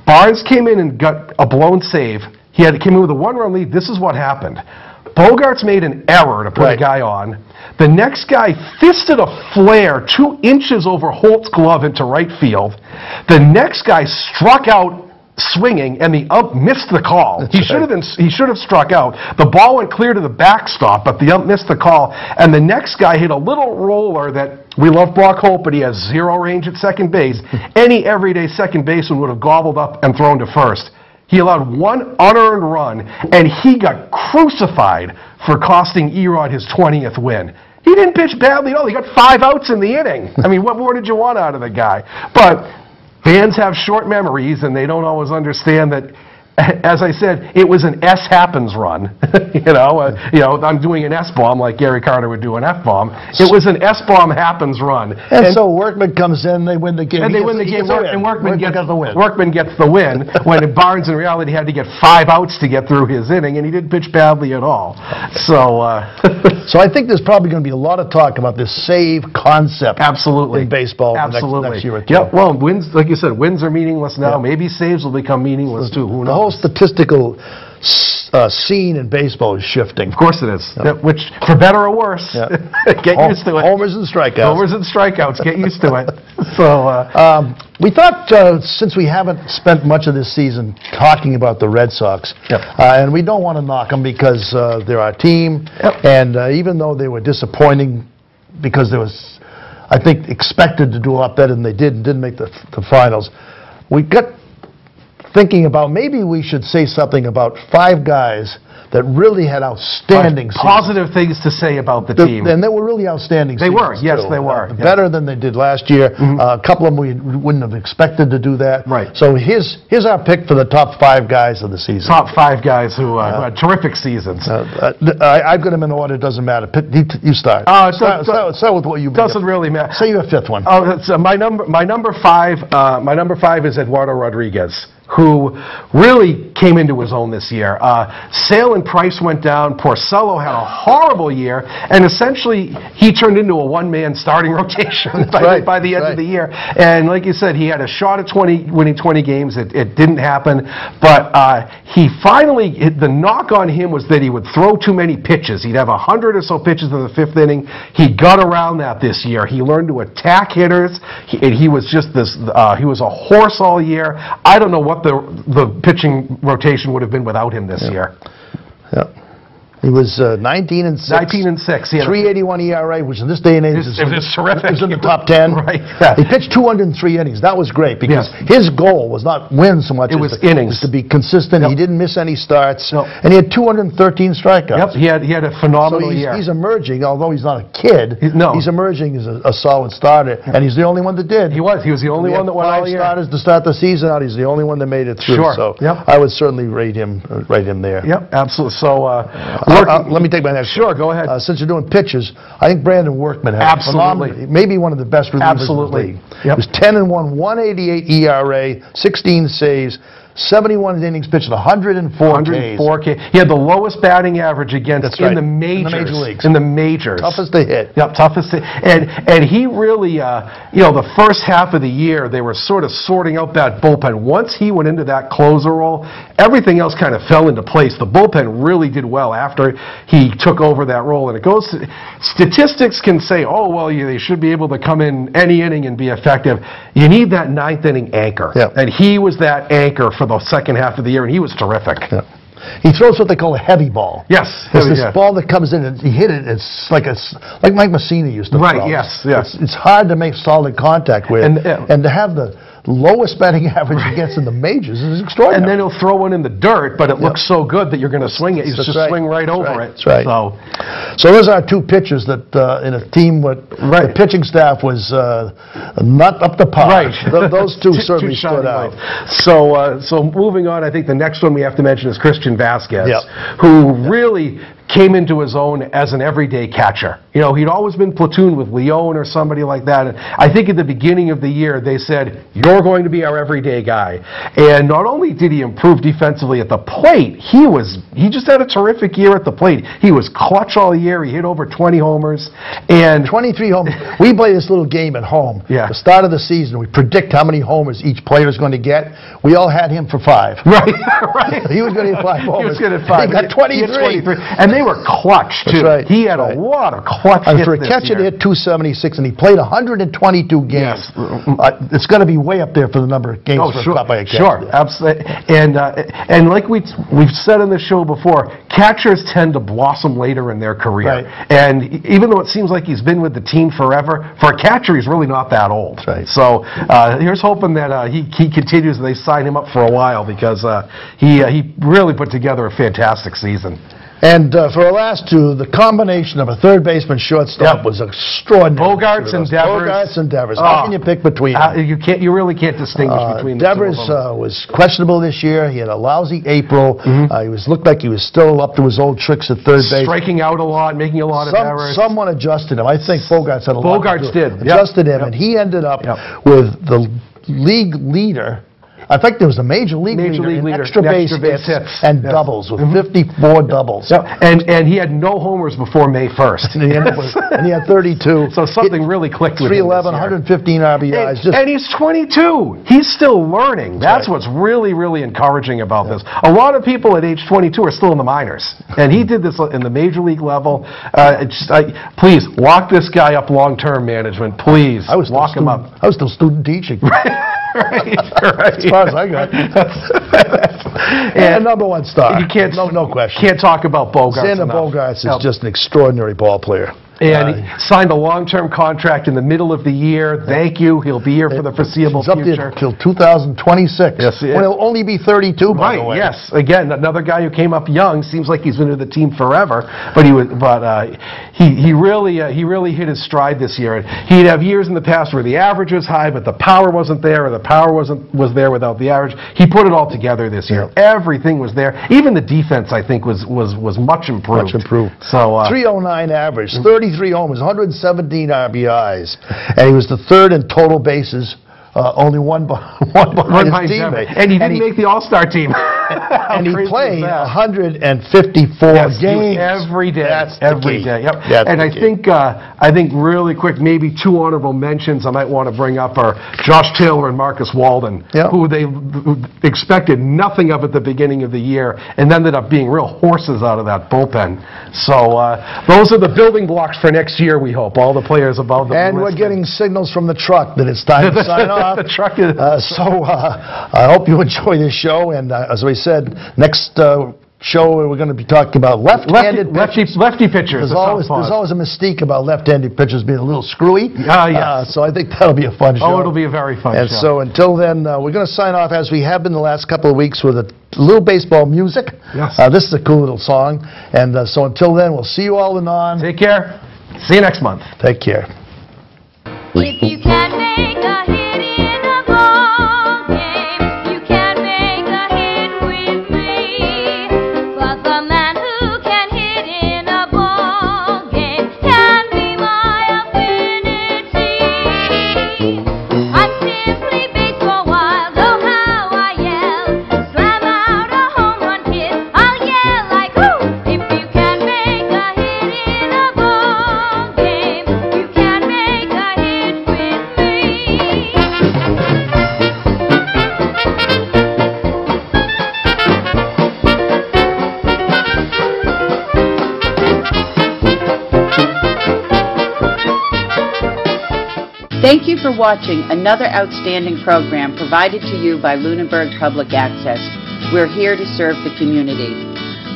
Speaker 2: Barnes came in and got a blown save. He came in with a 1-run lead. This is what happened. Bogarts made an error to put a guy on. The next guy fisted a flare 2 inches over Holt's glove into right field. The next guy struck out swinging, and the ump missed the call. He should have struck out. The ball went clear to the backstop, but the ump missed the call. And the next guy hit a little roller that we love Brock Holt, but he has 0 range at second base. Any everyday second baseman would have gobbled up and thrown to first. He allowed 1 unearned run, and he got crucified for costing Erod his 20th win. He didn't pitch badly at all. He got 5 outs in the inning. I mean, what more did you want out of the guy? But fans have short memories, and they don't always understand that as I said, it was an S happens run. I'm doing an S-bomb like Gary Carter would do an F-bomb. It was an S-bomb happens run.
Speaker 1: And so Workman comes in, they win the game.
Speaker 2: And they win the game, and Workman gets the win, when Barnes in reality had to get 5 outs to get through his inning, and he didn't pitch badly at all. So
Speaker 1: so I think there's probably going to be a lot of talk about this save concept in baseball next year or two.
Speaker 2: Yep. Well, wins, like you said, wins are meaningless now. Maybe saves will become meaningless too. Who knows?
Speaker 1: The whole statistical scene in baseball is shifting.
Speaker 2: Of course it is. Yep. Which, for better or worse, get used to it.
Speaker 1: Homers and strikeouts.
Speaker 2: Homers and strikeouts. Get used to it. So
Speaker 1: we thought, since we haven't spent much of this season talking about the Red Sox, and we don't want to knock them because they're our team, and even though they were disappointing because there was, I think, expected to do a lot better than they did and didn't make the finals, we got thinking about maybe we should say something about 5 guys that really had outstanding seasons.
Speaker 2: Positive things to say about the team.
Speaker 1: And they were really outstanding seasons.
Speaker 2: They were, yes, they were.
Speaker 1: Better than they did last year. A couple of them we wouldn't have expected to do that.
Speaker 2: Right.
Speaker 1: So here's our pick for the top 5 guys of the season.
Speaker 2: Top 5 guys who had terrific seasons.
Speaker 1: I've got them in order, it doesn't matter. You start. Start with what you...
Speaker 2: Doesn't really matter.
Speaker 1: Say your 5th one.
Speaker 2: My number 5 is Eduardo Rodriguez, who really came into his own this year. Sale and price went down. Porcello had a horrible year, and essentially he turned into a one-man starting rotation by the end of the year. And like you said, he had a shot at winning 20 games. It didn't happen, but he finally, the knock on him was that he would throw too many pitches. He'd have 100 or so pitches in the 5th inning. He got around that this year. He learned to attack hitters. He was just this, he was a horse all year. I don't know what the pitching rotation would have been without him this year.
Speaker 1: Yeah. He was 19-6.
Speaker 2: 19-6. He had
Speaker 1: 3.81 ERA, which in this day and age is
Speaker 2: terrific.
Speaker 1: It was in the top 10.
Speaker 2: Right.
Speaker 1: Yeah. He pitched 203 innings. That was great because his goal was not win so much.
Speaker 2: It was innings.
Speaker 1: To be consistent. He didn't miss any starts, and he had 213 strikeouts.
Speaker 2: Yep. He had a phenomenal year.
Speaker 1: He's emerging, although he's not a kid. He's emerging as a solid starter, and he's the only one that did.
Speaker 2: He was the only one that went all year.
Speaker 1: 5 starters to start the season out. He's the only one that made it through.
Speaker 2: Sure.
Speaker 1: So I would certainly rate him there.
Speaker 2: Yep. Absolutely. So.
Speaker 1: Let me take my next.
Speaker 2: Sure, go ahead.
Speaker 1: Since you're doing pitches, I think Brandon Workman had maybe one of the best relievers in the league. He was 10-1, 188 ERA, 16 saves, 71 innings pitched, 104 Ks.
Speaker 2: He had the lowest batting average against in the majors.
Speaker 1: In the major leagues.
Speaker 2: In the majors.
Speaker 1: Toughest to hit.
Speaker 2: Yep, toughest to hit. And he really, the first half of the year, they were sort of sorting out that bullpen. Once he went into that closer role, everything else kind of fell into place. The bullpen really did well after he took over that role. And it goes to, statistics can say, oh, well, they should be able to come in any inning and be effective. You need that 9th inning anchor.
Speaker 1: Yep.
Speaker 2: And he was that anchor for the second half of the year, and he was terrific.
Speaker 1: Yeah. He throws what they call a heavy ball.
Speaker 2: Yes.
Speaker 1: It's this ball that comes in and he hit it. It's like Mike Messina used to throw.
Speaker 2: Right, yes.
Speaker 1: It's hard to make solid contact with. And to have the lowest batting average he gets in the majors is extraordinary.
Speaker 2: And then he'll throw one in the dirt, but it looks so good that you're going to swing it. You just swing right over it.
Speaker 1: That's right. So those are 2 pitchers that in a team with the pitching staff was not up to par.
Speaker 2: Right.
Speaker 1: Those 2 certainly stood out.
Speaker 2: So moving on, I think the next one we have to mention is Christian Vasquez, who really came into his own as an everyday catcher. He'd always been platooned with Leone or somebody like that. And I think at the beginning of the year, they said, you're going to be our everyday guy. And not only did he improve defensively at the plate, he just had a terrific year at the plate. He was clutch all year. He hit over 20 homers. And
Speaker 1: 23 homers. We play this little game at home. The start of the season, we predict how many homers each player is going to get. We all had him for 5.
Speaker 2: Right.
Speaker 1: He was going to hit 5 homers.
Speaker 2: He was going to hit 5.
Speaker 1: He got 23.
Speaker 2: And they were clutch, too.
Speaker 1: Right.
Speaker 2: He had a lot of clutch hits
Speaker 1: for a catcher to hit 276, and he played 122 games. It's going to be way up there for the number of games caught by a catcher.
Speaker 2: Sure, absolutely. And like we've said on the show before, catchers tend to blossom later in their career. And even though it seems like he's been with the team forever, for a catcher, he's really not that old. So here's hoping that he continues and they sign him up for a while because he really put together a fantastic season.
Speaker 1: And for our last two, the combination of a third baseman, shortstop was extraordinary.
Speaker 2: Bogarts and Devers.
Speaker 1: Bogarts and Devers. How can you pick between them?
Speaker 2: You really can't distinguish between the
Speaker 1: Devers
Speaker 2: two of them.
Speaker 1: was questionable this year. He had a lousy April. He looked like he was still up to his old tricks at third base.
Speaker 2: Striking out a lot, making a lot of errors.
Speaker 1: Someone adjusted him. I think Bogarts had a lot to do.
Speaker 2: Bogarts did.
Speaker 1: Adjusted him, and he ended up with the league leader. I think there was a major league leader in extra base hits and doubles with 54 doubles.
Speaker 2: And he had no homers before May 1st.
Speaker 1: and he had 32.
Speaker 2: So something really clicked with him.
Speaker 1: 311, 115 RBIs.
Speaker 2: And he's 22. He's still learning. That's what's really, really encouraging about this. A lot of people at age 22 are still in the minors. And he did this in the major league level. Please, lock this guy up long-term, management. Please, lock him up.
Speaker 1: I was still student teaching.
Speaker 2: Right.
Speaker 1: As far as I got. And number one star.
Speaker 2: You can't,
Speaker 1: no question.
Speaker 2: Can't talk about Bogarts
Speaker 1: Xander Bogarts is just an extraordinary ball player.
Speaker 2: And he signed a long-term contract in the middle of the year. Thank you. He'll be here for the foreseeable future.
Speaker 1: Till 2026.
Speaker 2: Yes,
Speaker 1: when he'll only be 32, by the way.
Speaker 2: Yes. Again, another guy who came up young. Seems like he's been with the team forever, but he really hit his stride this year. And he'd have years in the past where the average was high, but the power wasn't there, or the power was there without the average. He put it all together this year. Everything was there. Even the defense, I think, was much improved.
Speaker 1: Much improved.
Speaker 2: So
Speaker 1: 309 average, 33 homers, 117 RBIs, and he was the third in total bases. Only one behind his teammate.
Speaker 2: And he didn't make the All-Star team.
Speaker 1: And he played 154 games.
Speaker 2: Every day.
Speaker 1: That's
Speaker 2: every day. Yep. And I think really quick, maybe two honorable mentions I might want to bring up are Josh Taylor and Marcus Walden, who they expected nothing of at the beginning of the year and ended up being real horses out of that bullpen. So those are the building blocks for next year, we hope. All the players above them.
Speaker 1: And we're getting signals from the truck that it's time to sign off.
Speaker 2: The truck is.
Speaker 1: I hope you enjoy this show. And as we said, next show we're going to be talking about left-handed pitchers.
Speaker 2: Lefty pitchers.
Speaker 1: There's always a mystique about left-handed pitchers being a little screwy.
Speaker 2: Yes.
Speaker 1: So I think that'll be a fun show.
Speaker 2: Oh, it'll be a very fun show.
Speaker 1: And so until then, we're going to sign off as we have been the last couple of weeks with a little baseball music.
Speaker 2: Yes.
Speaker 1: This is a cool little song. And so until then, we'll see you all anon.
Speaker 2: Take care. See you next month.
Speaker 1: Take care.
Speaker 6: If you can make a hit in a ball game, you can make a hit with me. But the man who can hit in a ball game can be my affinity. I'm simply baseball wild, oh how I yell. Slam out a home run hit, I'll yell like whoo. If you can make a hit in a ball game, you can make a hit with me.
Speaker 7: Thank you for watching another outstanding program provided to you by Lunenburg Public Access. We're here to serve the community.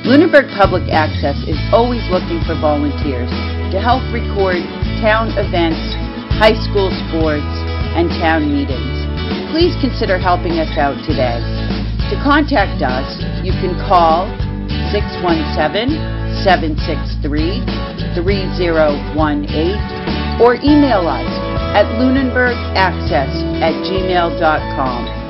Speaker 7: Lunenburg Public Access is always looking for volunteers to help record town events, high school sports, and town meetings. Please consider helping us out today. To contact us, you can call 617-763-3018 or email us at lunenburgaccess@gmail.com.